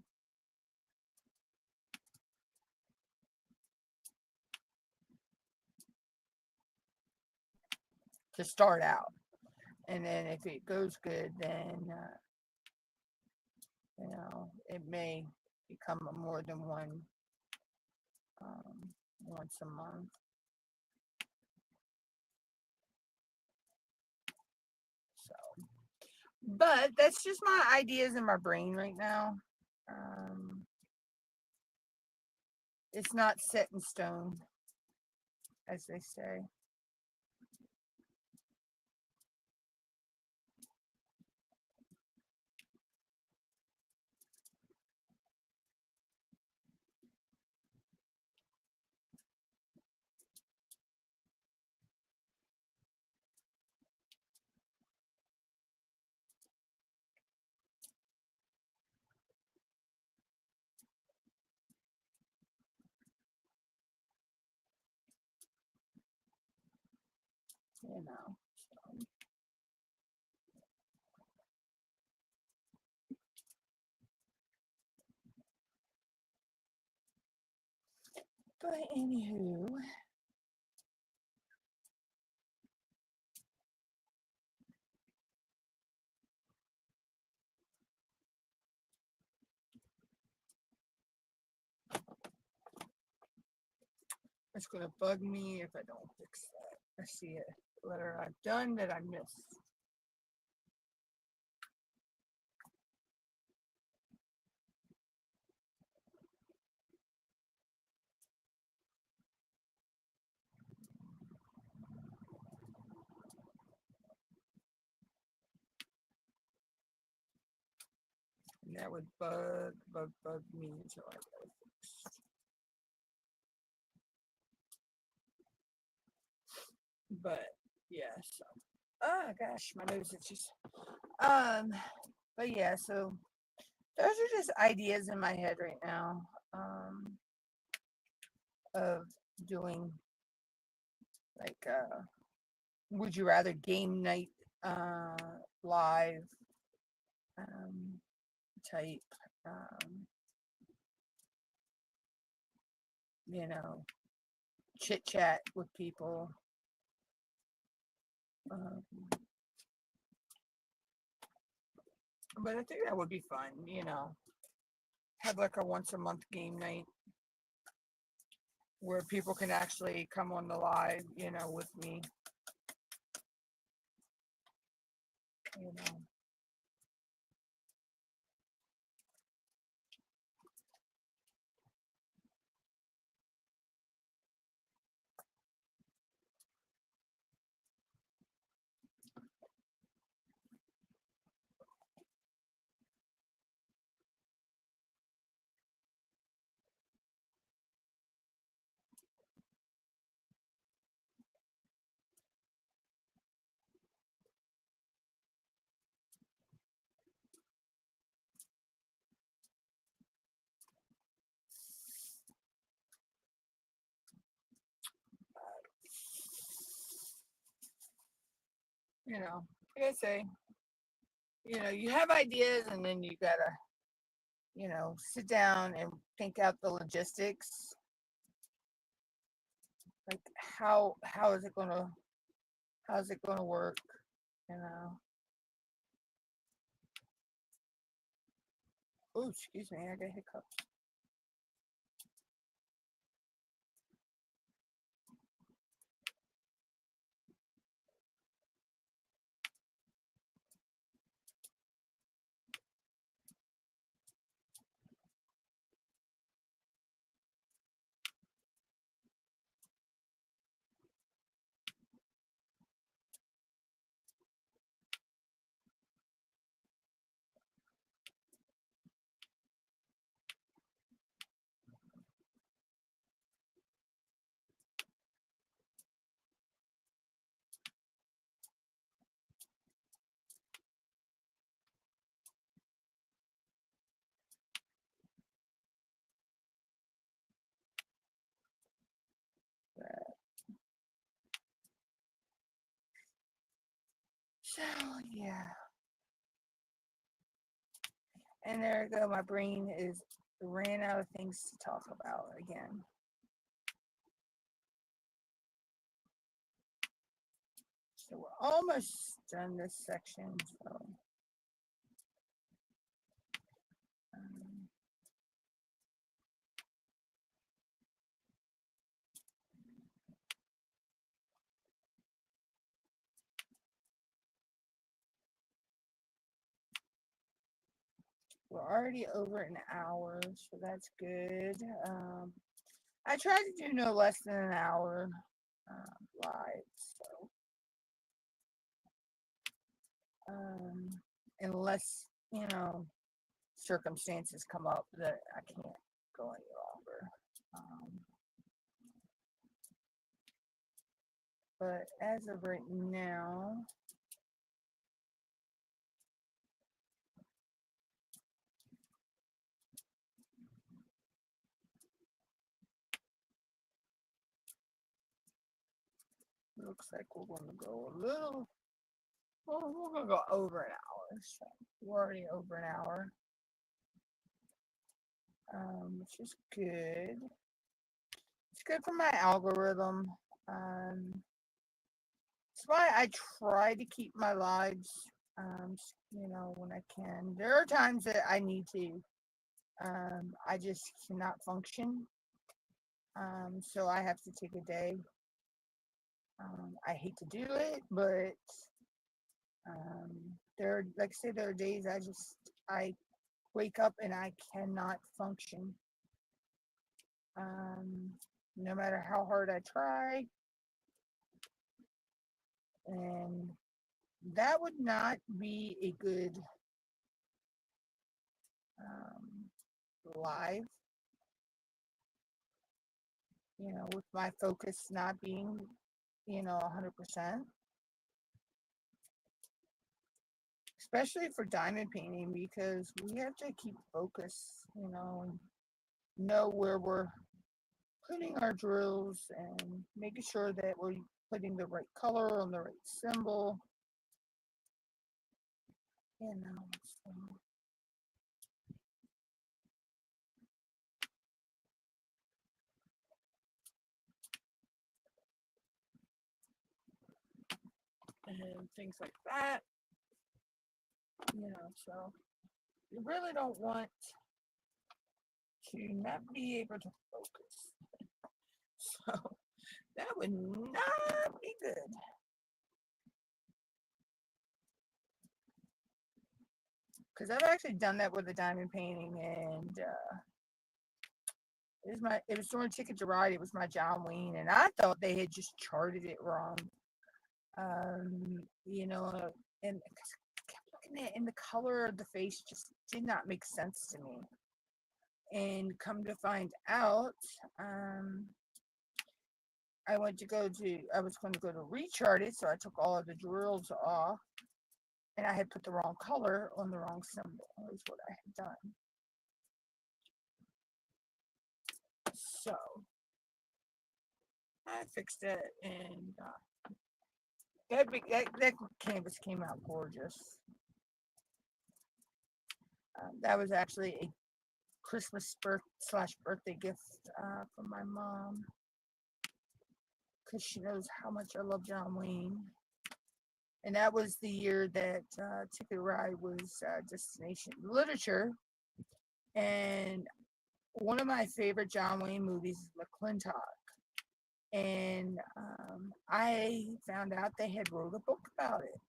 to start out, and then if it goes good, then it may become more than one, once a month. So, but that's just my ideas in my brain right now. Um, it's not set in stone, as they say. You know. But anywho, it's gonna bug me if I don't fix that. I see a letter I've done that I missed. And that would bug me until I got it fixed. But yeah, so oh gosh, my nose itches. Um, but yeah, so those are just ideas in my head right now. Of doing like would you rather game night uh live um type um you know chit chat with people. um, but I think that would be fun, have like a once a month game night where people can actually come on the live, with me, you know. Like I say, you have ideas, and then you gotta, sit down and think out the logistics. Like how's it gonna work? You know. Oh, excuse me, I got hiccups. So, yeah. And there we go. My brain is ran out of things to talk about again. So we're almost done this section. So um, we're already over an hour, so that's good. I try to do no less than an hour live, so unless circumstances come up that I can't go any longer. But as of right now, looks like we're going to go a little. Well, we're going to go over an hour. So we're already over an hour, which is good. It's good for my algorithm. That's why I try to keep my lives, when I can. There are times that I need to. I just cannot function. So I have to take a day. I hate to do it, but like I said, there are days I wake up and I cannot function. No matter how hard I try. And that would not be a good live, with my focus not being, 100%. Especially for diamond painting, because we have to keep focus, and know where we're putting our drills and making sure that we're putting the right color on the right symbol. So. And things like that. So you really don't want to not be able to focus. So that would not be good. Because I've actually done that with a diamond painting, and it was during Ticket to Ride. It was my John Wayne, and I thought they had just charted it wrong. And I kept looking at it, and the color of the face just did not make sense to me. And come to find out, I was going to go to rechart it, so I took all of the drills off, and I had put the wrong color on the wrong symbol, is what I had done. So I fixed it, and that canvas came out gorgeous. That was actually a Christmas /birthday gift from my mom, because she knows how much I love John Wayne. And that was the year that Ticket to Ride was Destination Literature. And one of my favorite John Wayne movies is McClintock. And I found out they had wrote a book about it.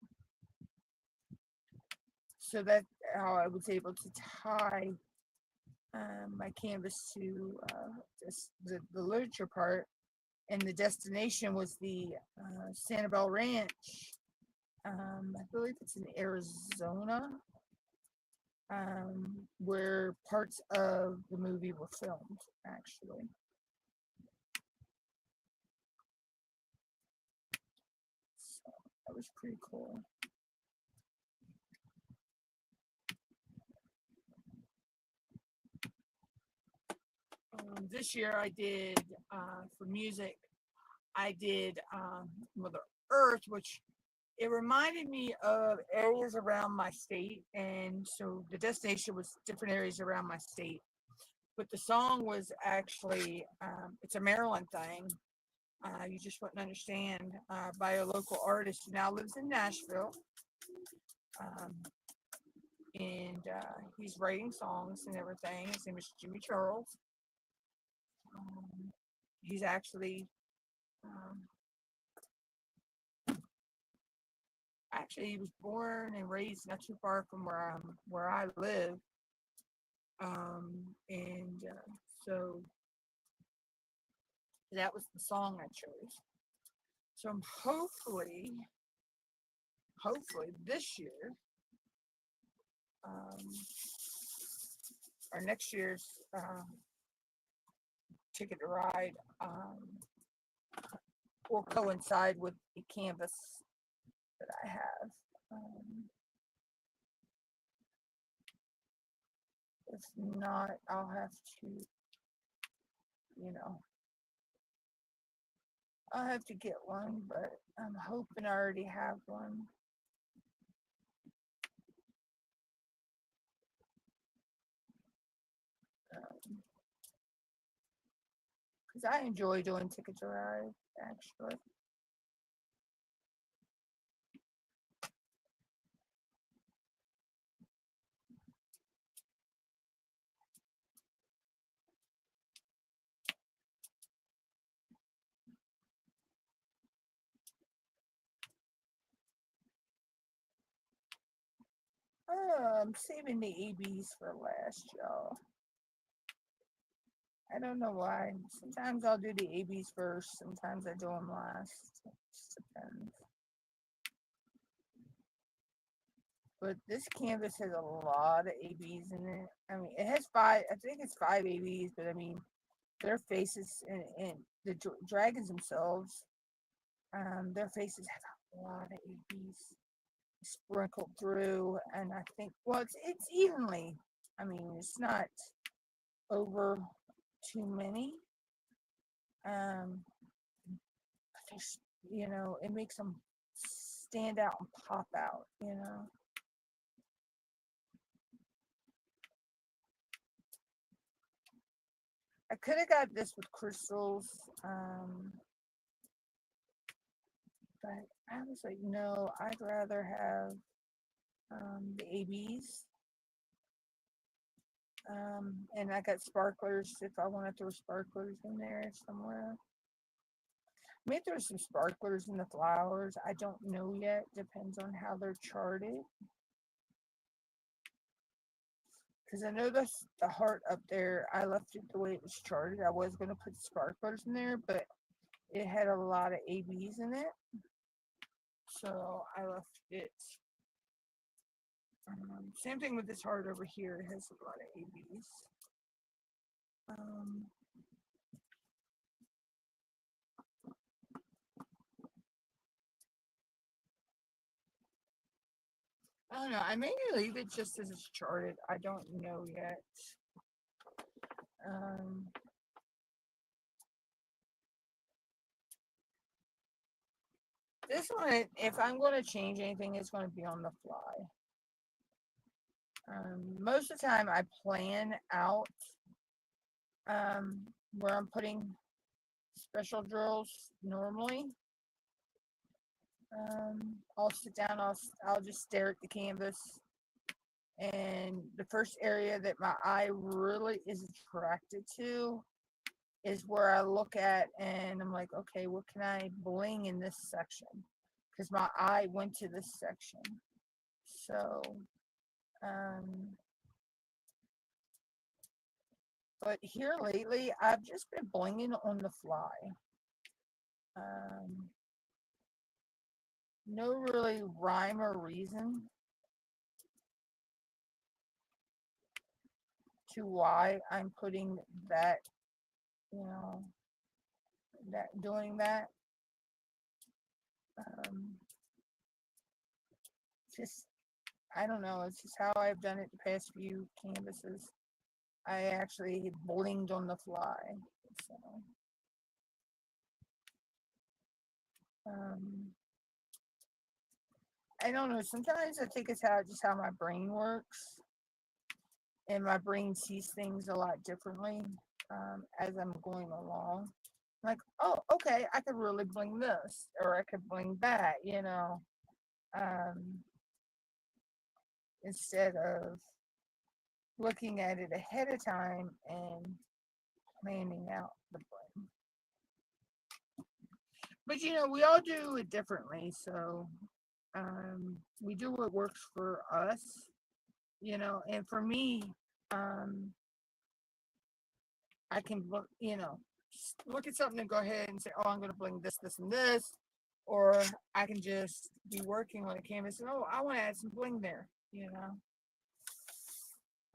So that's how I was able to tie my canvas to the literature part. And the destination was the Sanibel Ranch. I believe it's in Arizona, where parts of the movie were filmed, actually. So that was pretty cool. This year I did, for music, I did Mother Earth, which it reminded me of areas around my state, and so the destination was different areas around my state. But the song was actually, it's a Maryland thing. You just wouldn't understand, by a local artist who now lives in Nashville. Um, and he's writing songs and everything. His name is Jimmy Charles. Um, he's um, actually he was born and raised not too far from where I live. And so that was the song I chose. So I'm hopefully this year, um, or next year's Ticket to Ride, will coincide with the canvas that I have. If not, I'll have to, you know, I'll have to get one, but I'm hoping I already have one. Because I enjoy doing Ticket to Ride, actually. I'm saving the ABs for last, y'all. I don't know why. Sometimes I'll do the ABs first, sometimes I do them last. It just depends. But this canvas has a lot of ABs in it. I mean, it has five, I think it's five ABs, but I mean, their faces and the dragons themselves, their faces have a lot of ABs sprinkled through, and I think, well, it's evenly. I mean, it's not over too many. But there's, it makes them stand out and pop out. I could have got this with crystals, but I was like, no, I'd rather have the ABs. And I got sparklers if I want to throw sparklers in there somewhere. Maybe there's some sparklers in the flowers. I don't know yet. Depends on how they're charted. Because I know that's the heart up there. I left it the way it was charted. I was going to put sparklers in there, but it had a lot of ABs in it. So I left it. Same thing with this heart over here. It has a lot of ABs. I don't know. I may leave it just as it's charted. I don't know yet. This one, if I'm going to change anything, it's going to be on the fly. Most of the time, I plan out where I'm putting special drills normally. I'll sit down, I'll just stare at the canvas, and the first area that my eye really is attracted to is where I look at and I'm like, okay, what can I bling in this section? Because my eye went to this section. So, but here lately, I've just been blinging on the fly. No really rhyme or reason to why I'm putting that, doing that. Just, I don't know, it's just how I've done it the past few canvases. I actually blinged on the fly. So, I don't know. Sometimes I think it's just how my brain works, and my brain sees things a lot differently as I'm going along. Like, oh, okay, I could really bling this, or I could bling that, um, instead of looking at it ahead of time and planning out the bling. But we all do it differently, so we do what works for us, and for me, um, I can look at something and go ahead and say, oh, I'm going to bling this, this, and this. Or I can just be working on a canvas and, oh, I want to add some bling there.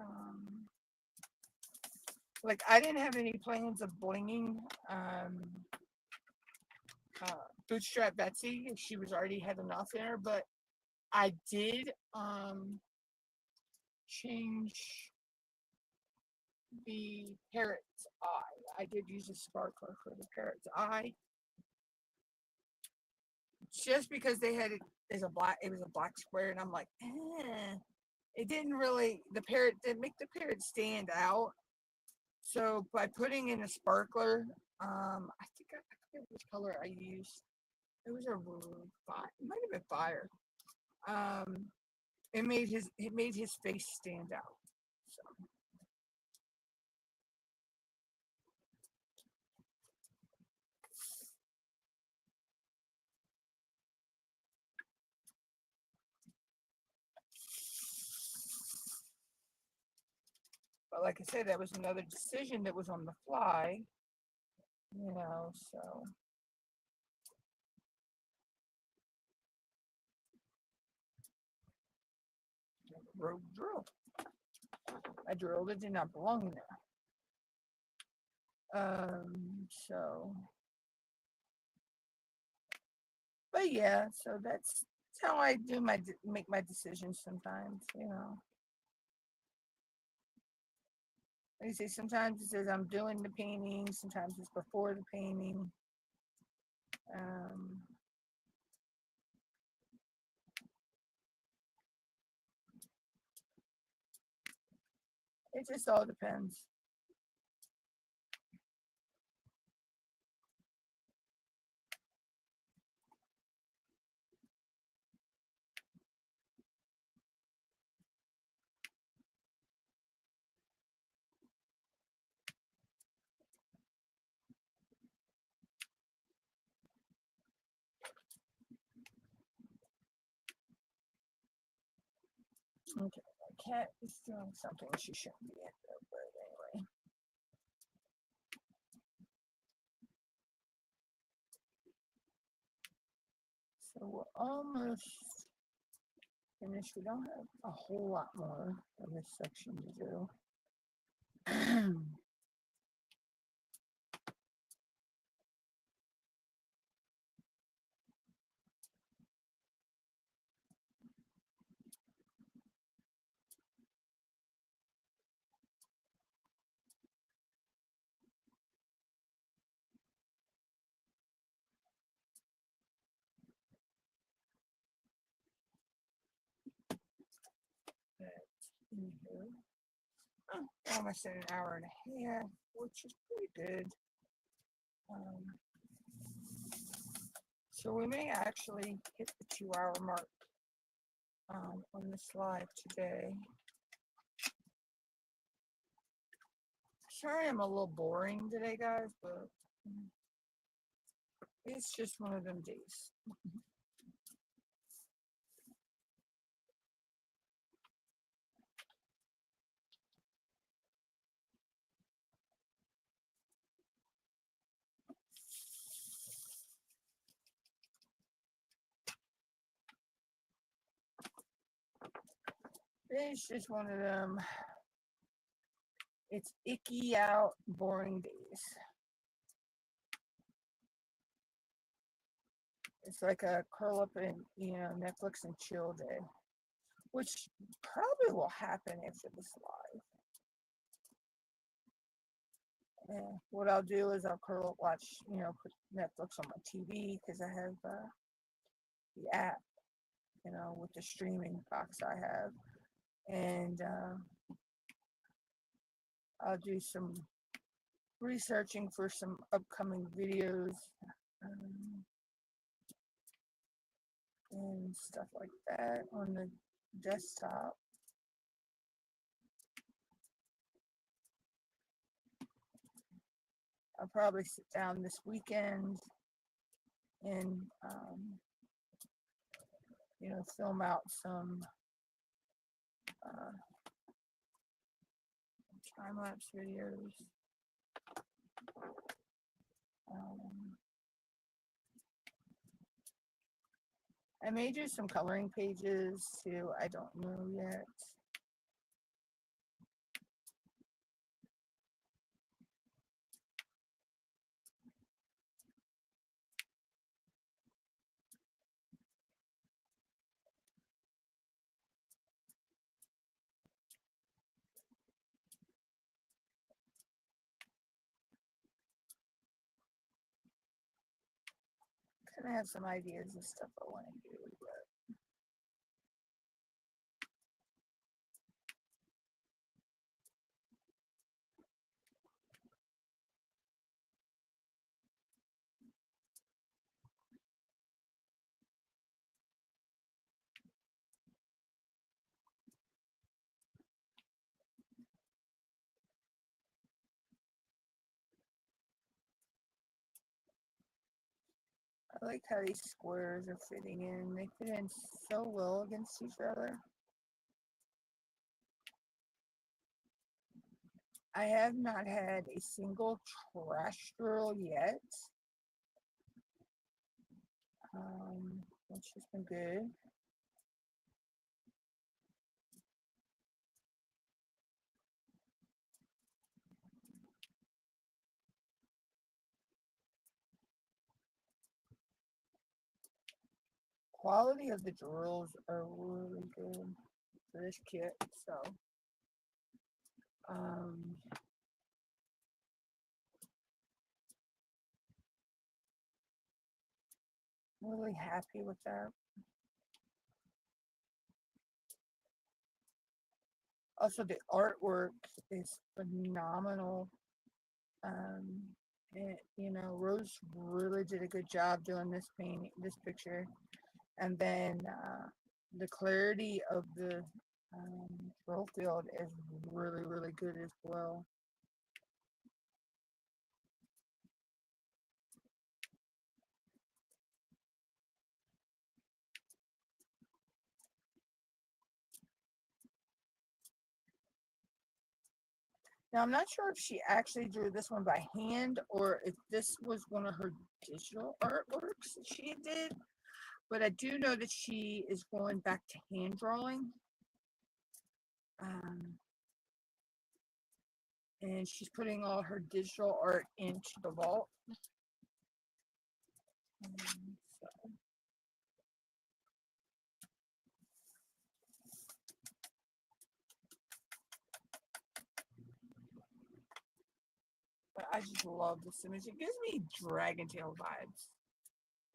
Um, like, I didn't have any plans of blinging Bootstrap Betsy. She was already had enough there, but I did change the parrot's eye. I did use a sparkler for the parrot's eye, just because they had it was a black square, and I'm like, it didn't really, the parrot didn't make the parrot stand out. So by putting in a sparkler, I forget which color I used. It was a fire. It might have been fire. Um, it made his face stand out. So, but like I said, that was another decision that was on the fly. So rogue drill. I drilled it, did not belong there. So, but yeah, so that's how I make my decisions sometimes. Like I say, sometimes it says I'm doing the painting, sometimes it's before the painting. Um, it just all depends. Okay, my cat is doing something she shouldn't be in there, but anyway. So we're almost finished. We don't have a whole lot more of this section to do. In here. Oh, almost an hour and a half, which is pretty good. Um, so we may actually hit the 2-hour mark on this live today. Sorry I'm a little boring today, guys, but it's just one of them days. It's just one of them. It's icky out, boring days. It's like a curl up and Netflix and chill day, which probably will happen after this live. And what I'll do is I'll curl up, watch, put Netflix on my TV because I have the app. you know, with the streaming box I have. And I'll do some researching for some upcoming videos um, and stuff like that on the desktop. I'll probably sit down this weekend and you know, film out some time-lapse videos. I may do some coloring pages too. I don't know yet. I have some ideas of stuff I want to do, but I like how these squares are fitting in. They fit in so well against each other. I have not had a single trash drill yet, which has been good. Quality of the drills are really good for this kit, so really happy with that. Also, the artwork is phenomenal. And, you know, Rose really did a good job doing this painting, this picture, and then the clarity of the drill field is really, really good as well. Now, I'm not sure if she actually drew this one by hand or if this was one of her digital artworks that she did, but I do know that she is going back to hand drawing. And she's putting all her digital art into the vault. So. But I just love this image. It gives me Dragon Tail vibes.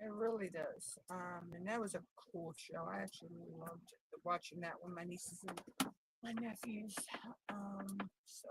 It really does. And that was a cool show. I actually loved watching that with my nieces and my nephews. So.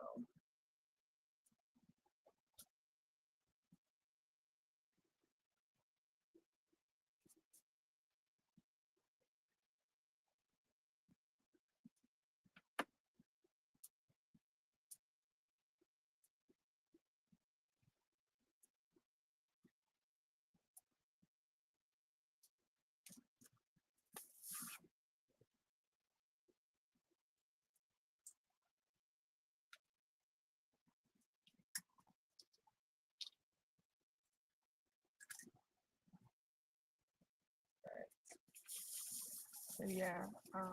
So yeah, like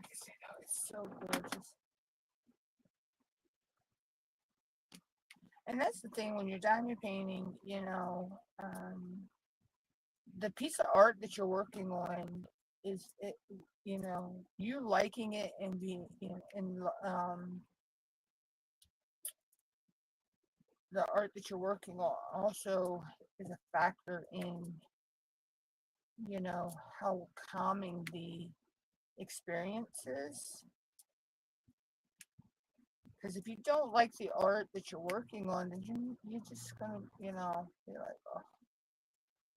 I said, oh, it's so gorgeous. And that's the thing when you're done your painting, you know, the piece of art that you're working on is it, you know, you liking it and being, you know, and the art that you're working on also is a factor in, how calming the experience is. Because if you don't like the art that you're working on, then you're just gonna, be like, oh,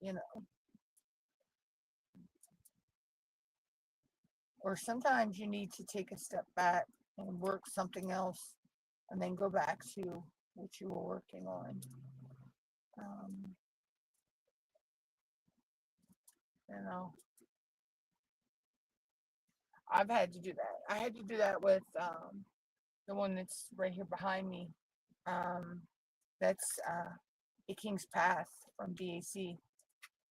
you know. Or sometimes you need to take a step back and work something else, and then go back to what you were working on. Um, you know, I've had to do that. I had to do that with the one that's right here behind me. Um, that's A King's Path from DAC.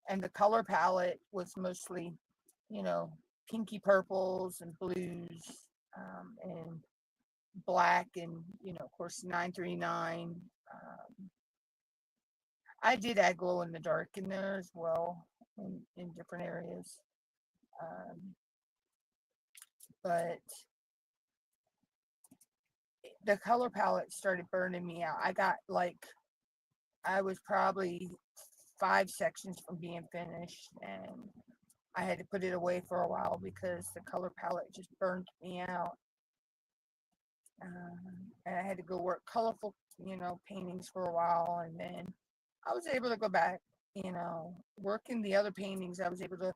And the color palette was mostly, you know, pinky purples and blues, and black, and, of course, 939. I did add glow in the dark in there as well, in different areas. Um, but the color palette started burning me out. I was probably 5 sections from being finished, and I had to put it away for a while because the color palette just burned me out. And I had to go work colorful, paintings for a while, and then I was able to go back, working the other paintings. I was able to,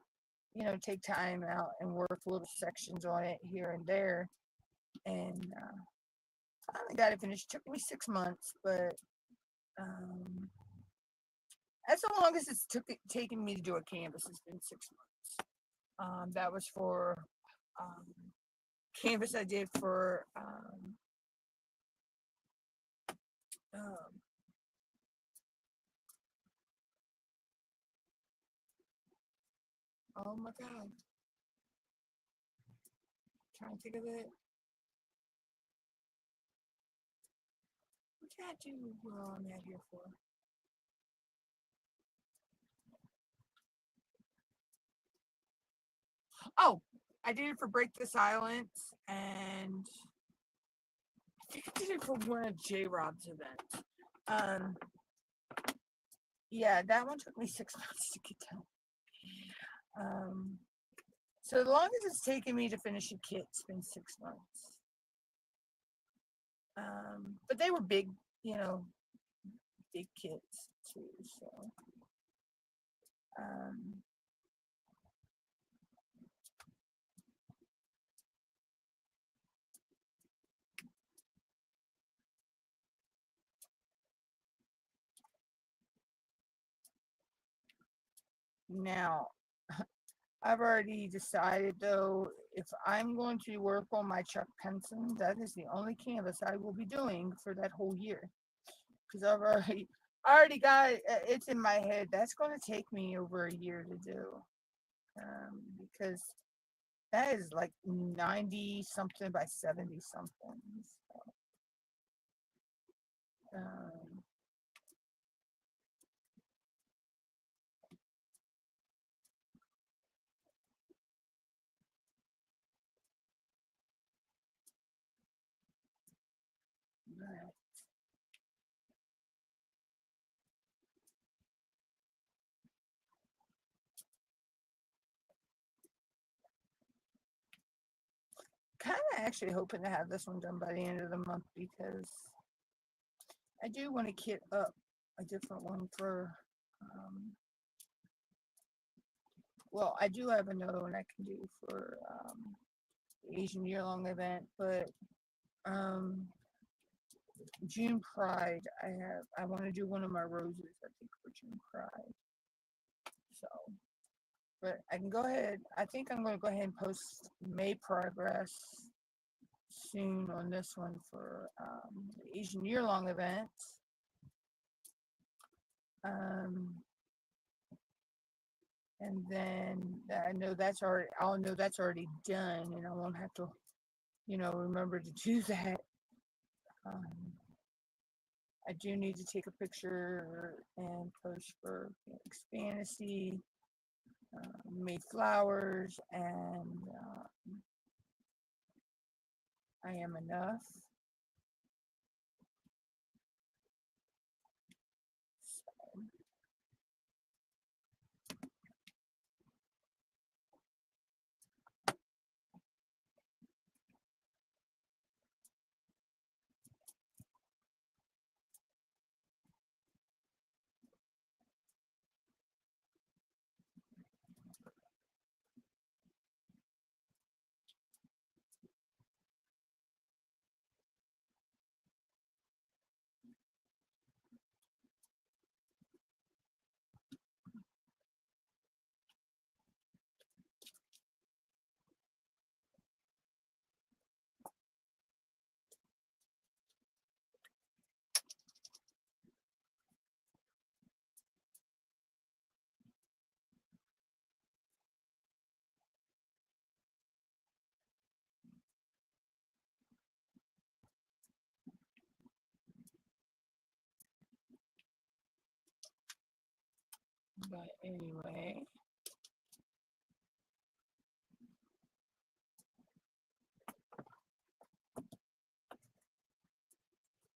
take time out and work little sections on it here and there, and finally got it finished. It took me 6 months, but that's the longest it's taken me to do a canvas. It's been 6 months. That was for canvas I did for um, oh my god, trying to think of it. What did I do well on that here for? Oh, I did it for Break the Silence, and I think I did it for one of J Rob's events. Um, yeah, that one took me 6 months to get done. So the longest it's taken me to finish a kit's been 6 months. But they were big, you know, big kits too. So um, now I've already decided, though, if I'm going to work on my Chuck Penson, that is the only canvas I will be doing for that whole year. Because I already got it's in my head. That's going to take me over a year to do, because that is like 90 something by 70 something. So, um, kind of actually hoping to have this one done by the end of the month, because I do want to kit up a different one for, well, I do have another one I can do for the Asian year-long event, but June Pride, I want to do one of my roses, I think, for June Pride. So, but I can go ahead. I think I'm going to go ahead and post May progress soon on this one for the Asian year-long event. And then I know that's already. I'll know that's already done, and I won't have to, remember to do that. Um, I do need to take a picture and post for Fantasy, Made Flowers, and I Am Enough. But anyway, I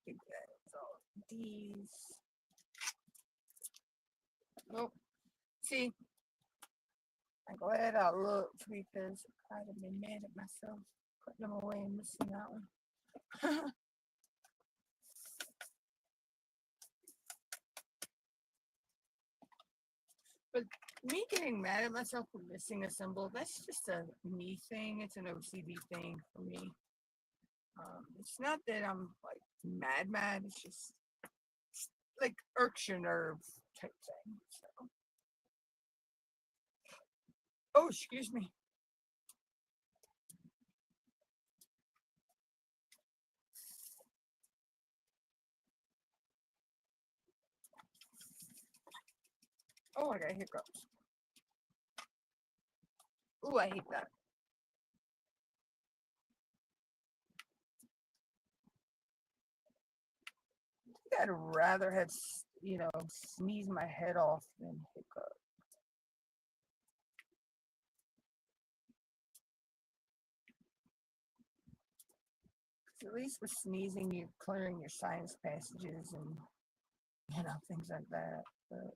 think that's all these. Nope. See, I'm glad I looked because I'd have been mad at myself putting them away and missing that one. But me getting mad at myself for missing a symbol, that's just a me thing. It's an OCD thing for me. It's not that I'm like mad. It's just like irks your nerve type thing. So, oh, excuse me. Oh, I got hiccups. Oh, I hate that. I'd rather have, sneeze my head off than hiccup. At least with sneezing, you're clearing your sinus passages and, things like that. But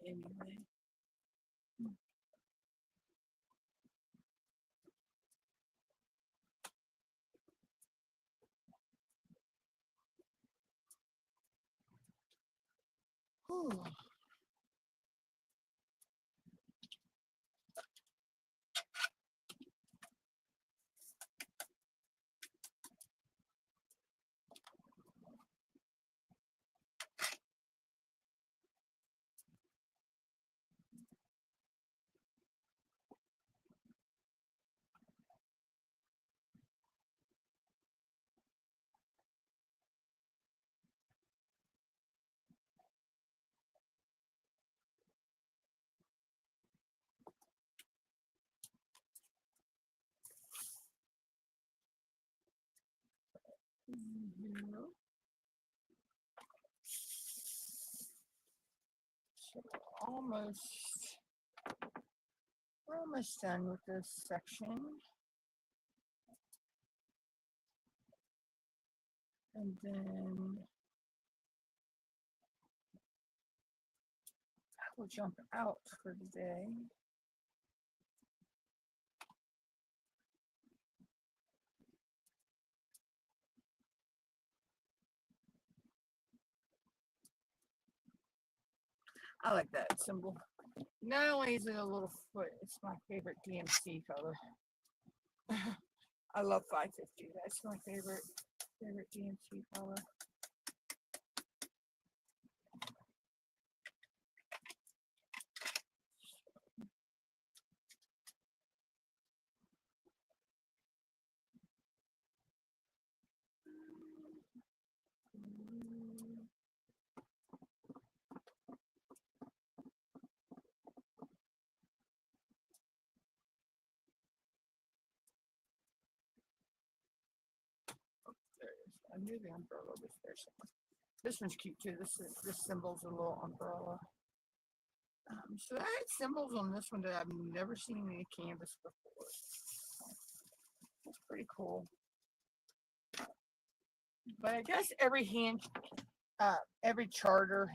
anyway. Whew. Mhm. So we're almost done with this section. And then I will jump out for the day. I like that symbol. Not only is it a little foot, it's my favorite DMC color. I love 550. That's my favorite DMC color. There it is. I knew the umbrella was there somewhere. This one's cute too. This symbol's a little umbrella. So I had symbols on this one that I've never seen in a canvas before. It's pretty cool. But I guess every hand charter,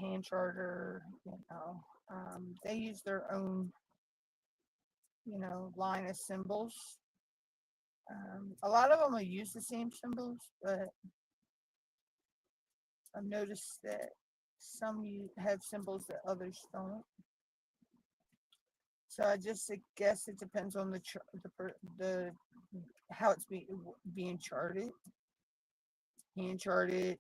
they use their own, line of symbols. A lot of them will use the same symbols, but I've noticed that some have symbols that others don't. So I guess it depends on the how it's being charted, hand charted,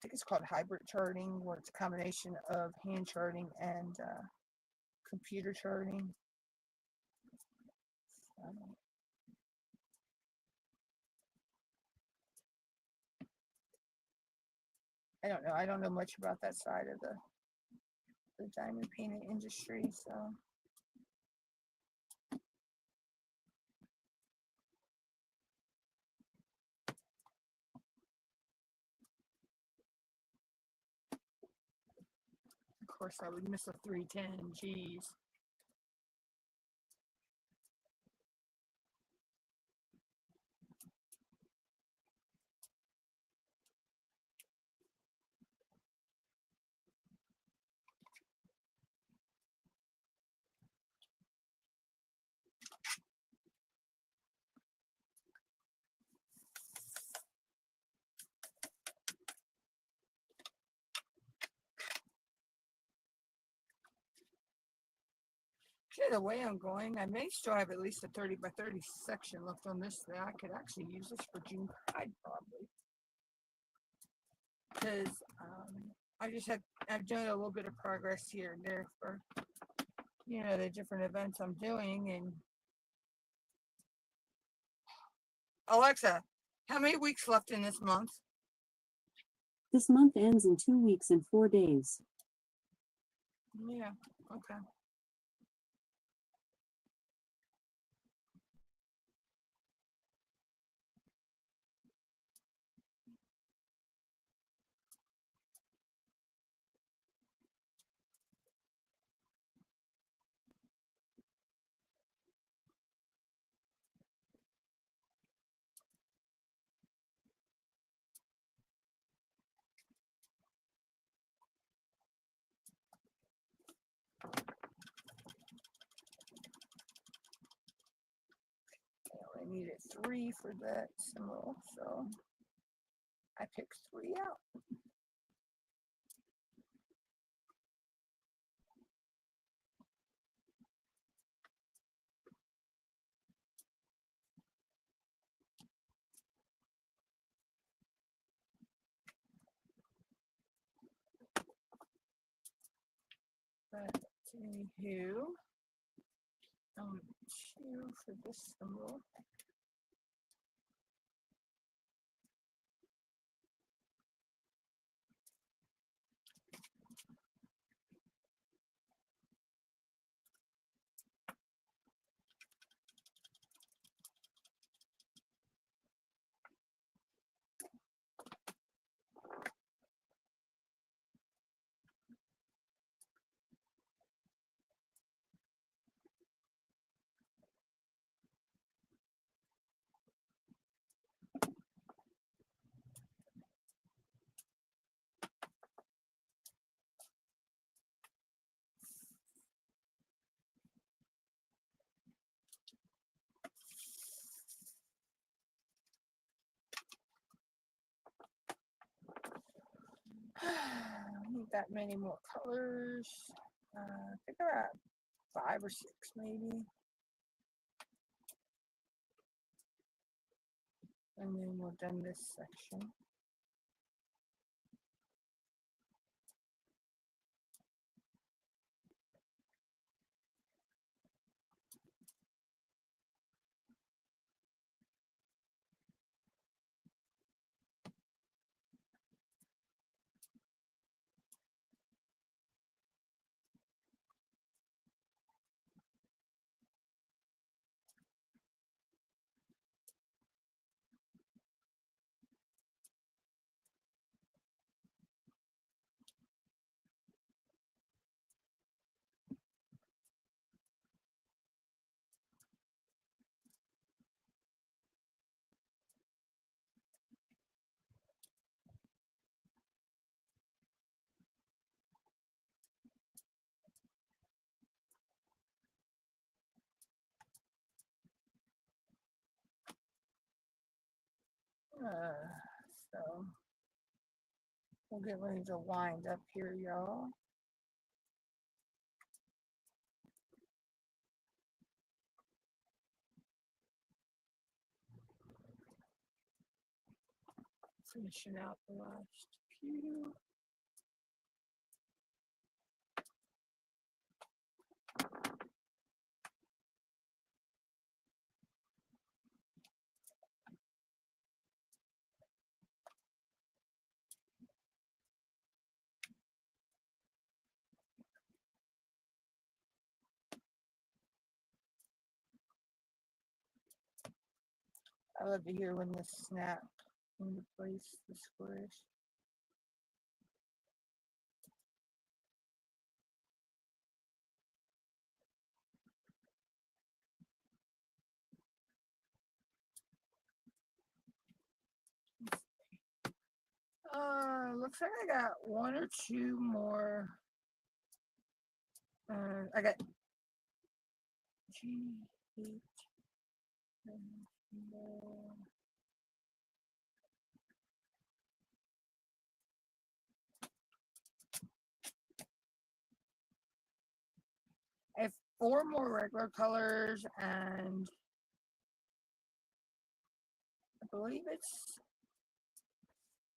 think it's called hybrid charting, where it's a combination of hand charting and computer charting. I don't know. I don't know much about that side of the diamond painting industry, so. Of course, I would miss a 310. Geez. The way I'm going, I may still have at least a 30 by 30 section left on this that I could actually use this for June Pride probably. Because I've done a little bit of progress here and there for, the different events I'm doing. And Alexa, how many weeks left in this month? This month ends in 2 weeks and 4 days. Yeah, okay. I needed 3 for that symbol, so I picked 3 out. But anywho, 2 for this symbol. I need that many more colors. I think I'm at 5 or 6 maybe. And then we're done this section. So we'll get ready to wind up here, y'all. Finishing out the last 2. I love to hear when this snap into place the squares. Looks like I got 1 or 2 more. I got G, H, and more. I have 4 more regular colors, and I believe it's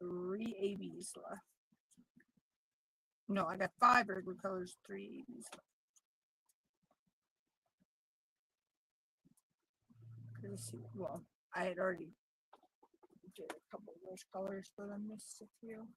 3 ABs left. No, I got 5 regular colors, 3 ABs left. Let's see. Well, I had already did a couple of those colors, but I missed a few.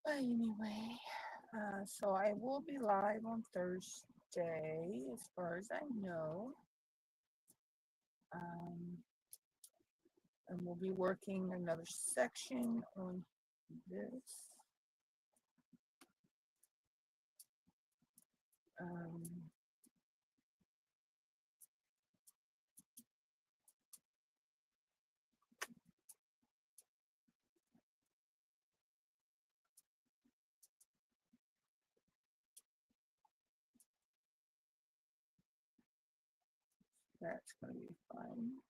Anyway, so I will be live on Thursday, as far as I know. And we'll be working another section on this. That's going to be fun.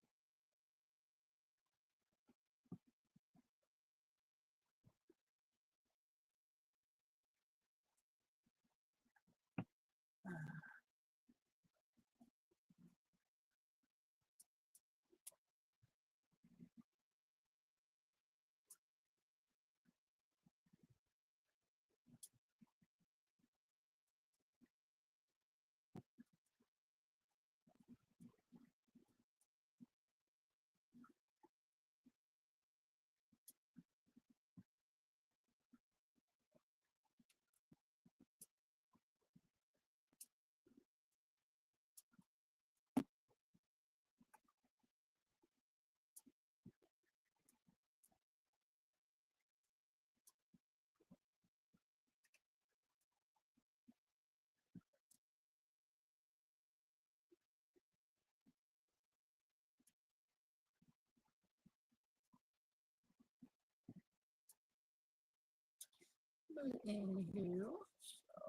But anywho, so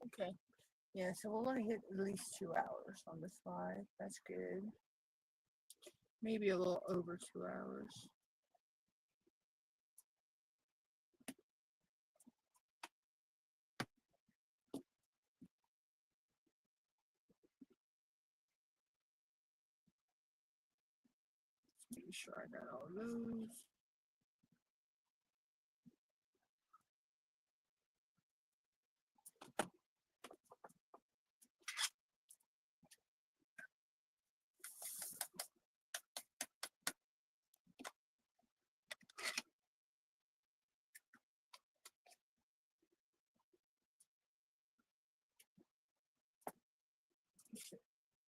okay. Yeah, so we're gonna hit at least 2 hours on this live. That's good. Maybe a little over 2 hours. Make sure I got all those.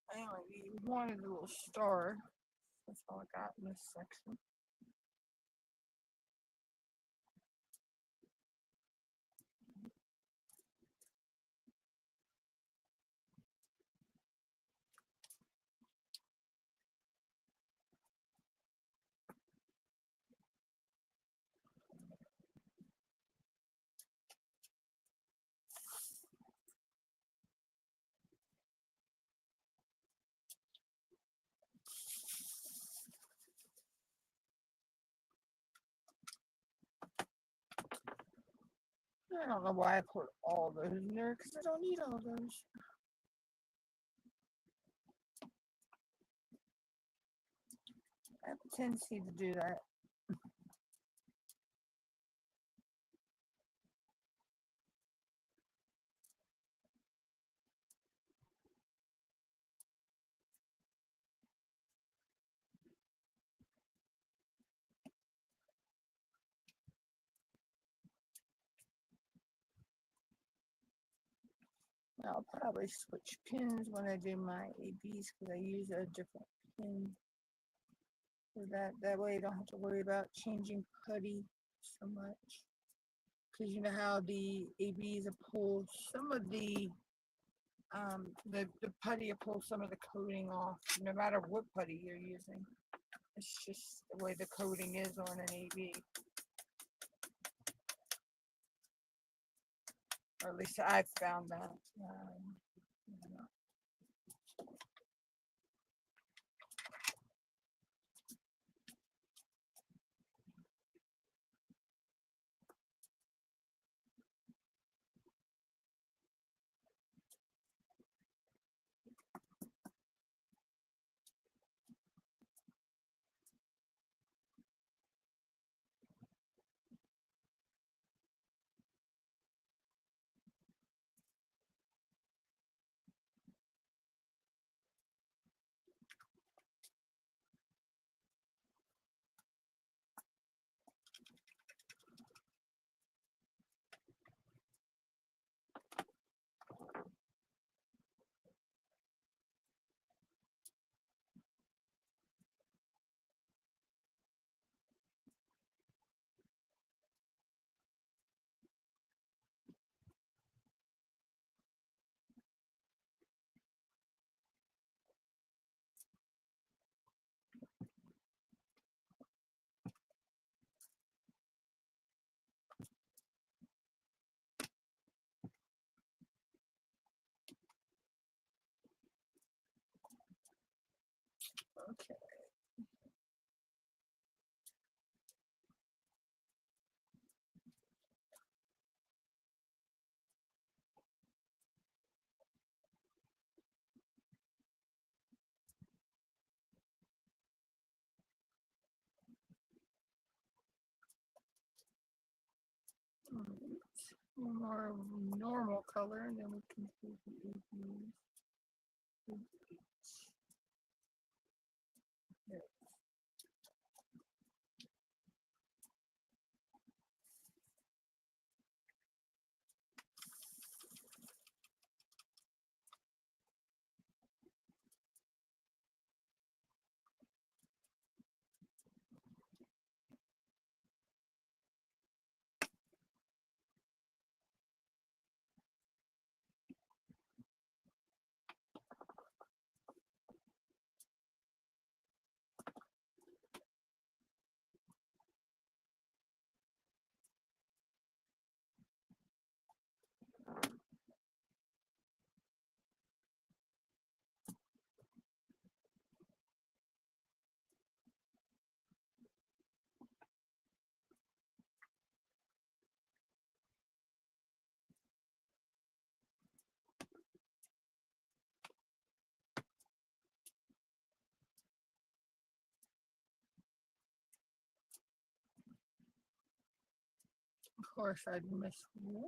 I only need one little star. That's all I got in this section. I don't know why I put all those in there because I don't need all those. I have a tendency to do that. I'll probably switch pins when I do my ABs because I use a different pin for that. That way I don't have to worry about changing putty so much. Because you know how the ABs pull some of the putty will pull some of the coating off, no matter what putty you're using. It's just the way the coating is on an AB. Or at least I've found that. You know. Okay. One more normal color, and then we can do the ABs. There. course, I'd miss one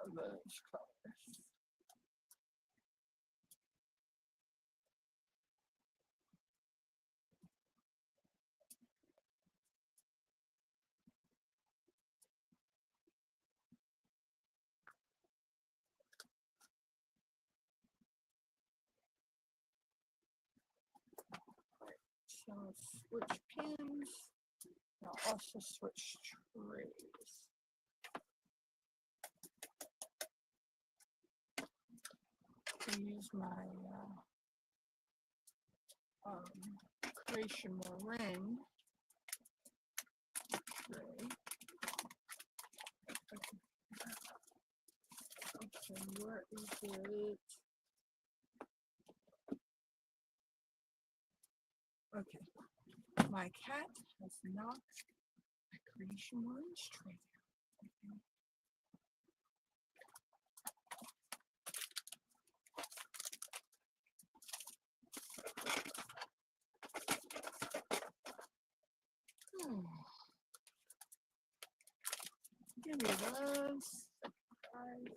of those colors. So switch pins. I'll also switch trays. To use my Creation Marin tray. Okay, where is it? Okay, my cat has knocked my Creation Marin's tray. Okay. Give me one second.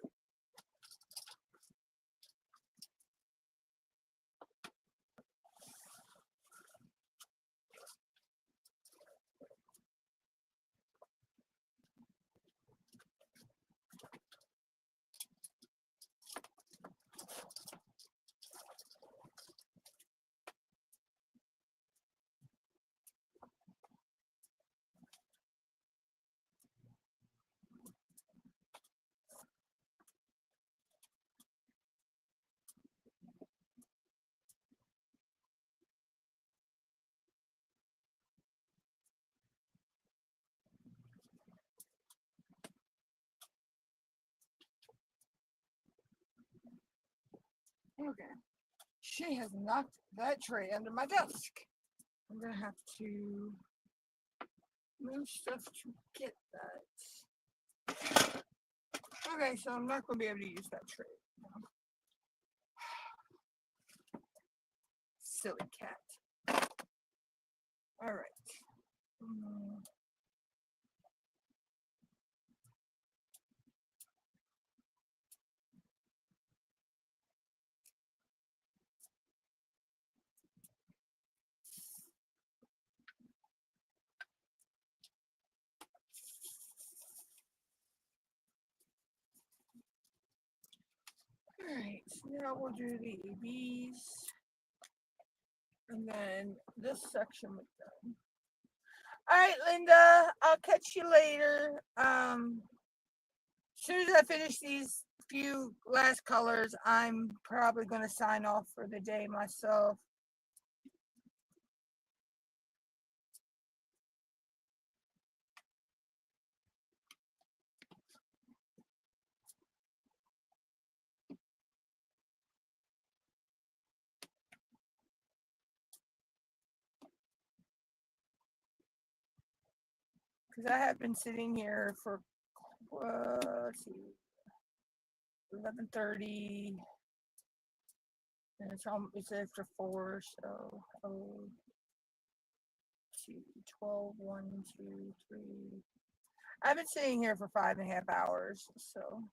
Okay. She has knocked that tray under my desk. I'm gonna have to move stuff to get that. Okay, so I'm not gonna be able to use that tray. Silly cat. All right. Alright, so now we'll do the ABs. And then this section was done. Alright, Linda, I'll catch you later. As soon as I finish these few last colors, I'm probably going to sign off for the day myself. Because I have been sitting here for, let's see, 11:30, and it's after 4, so, 12, 1, 2, 3. I've been sitting here for 5.5 hours, so,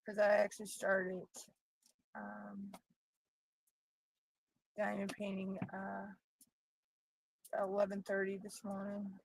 because I actually started diamond painting at 11:30 this morning.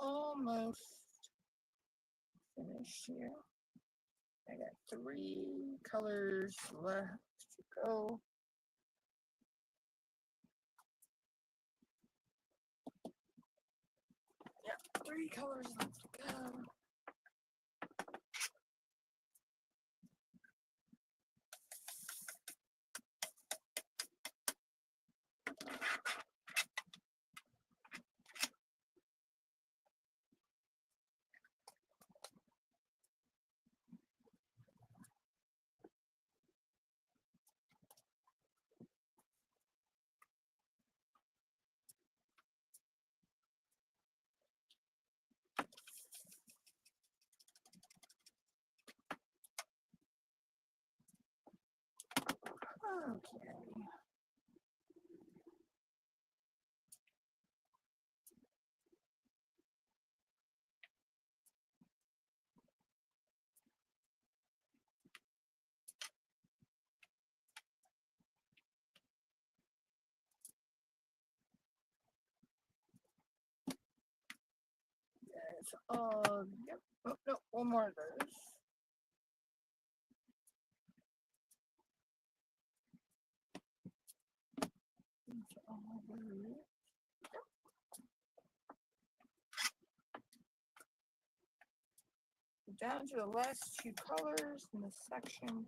almost finished here. I got 3 colors left to go. Yeah, 3 colors left to go. Okay. Yep. Oh, no, one more of those. These are all those. Down to the last 2 colors in this section.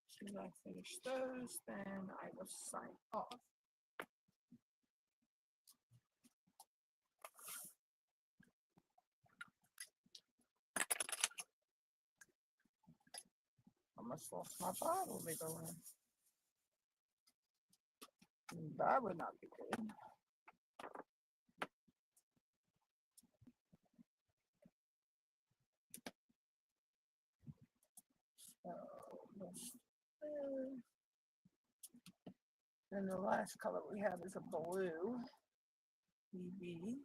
As soon as I finish those, then I will sign off. Almost lost my bottle they go in. That would not be good. So, then the last color we have is a blue. BB.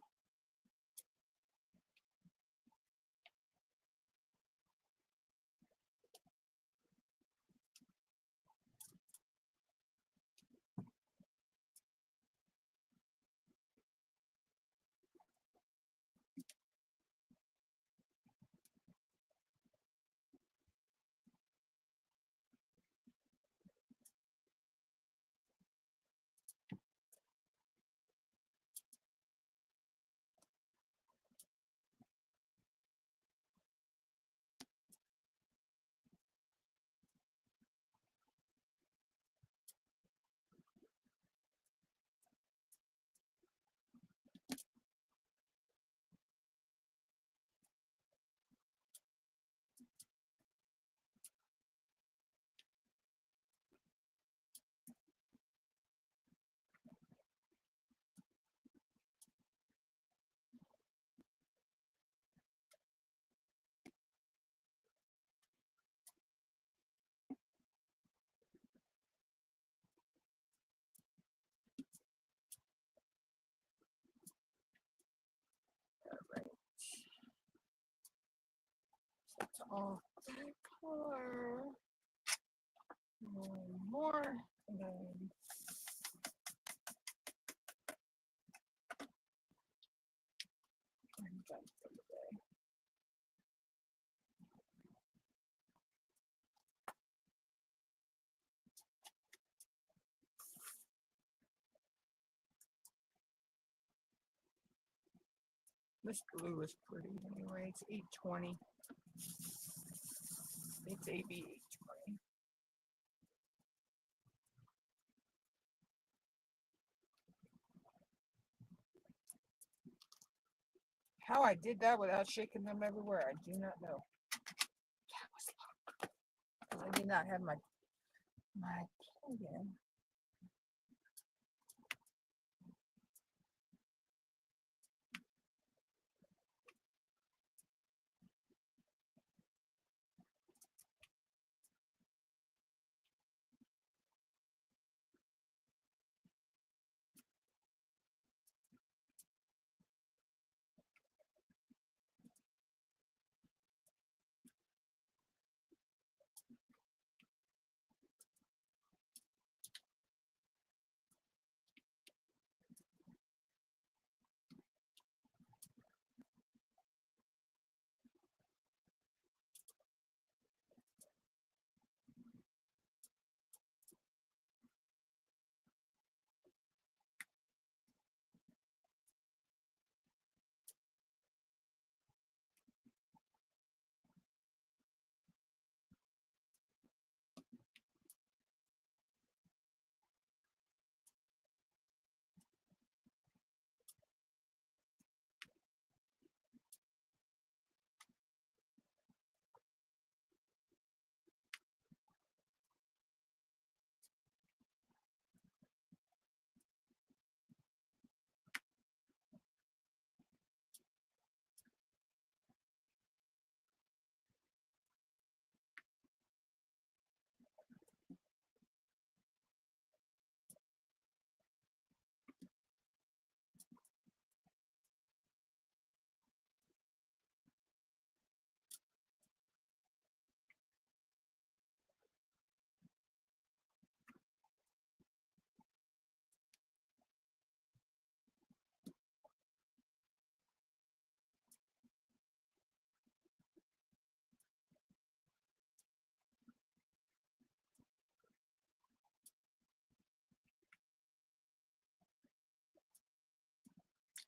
Alright. That's all that color. One more. And then I'm done for the day. This blue is pretty anyway. It's 820. It's AB 820. How I did that without shaking them everywhere, I do not know. That was luck. 'Cause I did not have my plug in.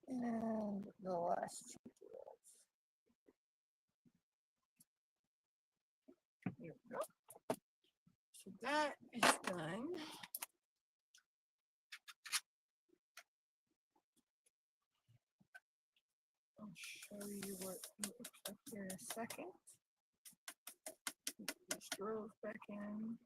And the last two drills. Here we go. So that is done. I'll show you what it looks like here in a second. Put these drills back in.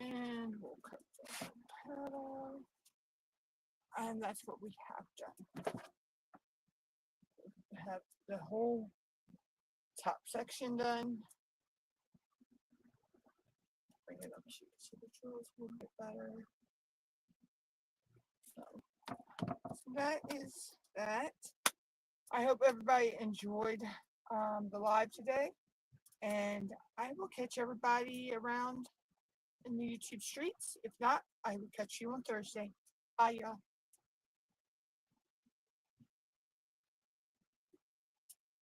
And we'll cut the pedal. And that's what we have done. We have the whole top section done. Bring it up so you can see the drills a little bit better. So that is that. I hope everybody enjoyed the live today. And I will catch everybody around in the YouTube streets. If not, I will catch you on Thursday. Bye, y'all.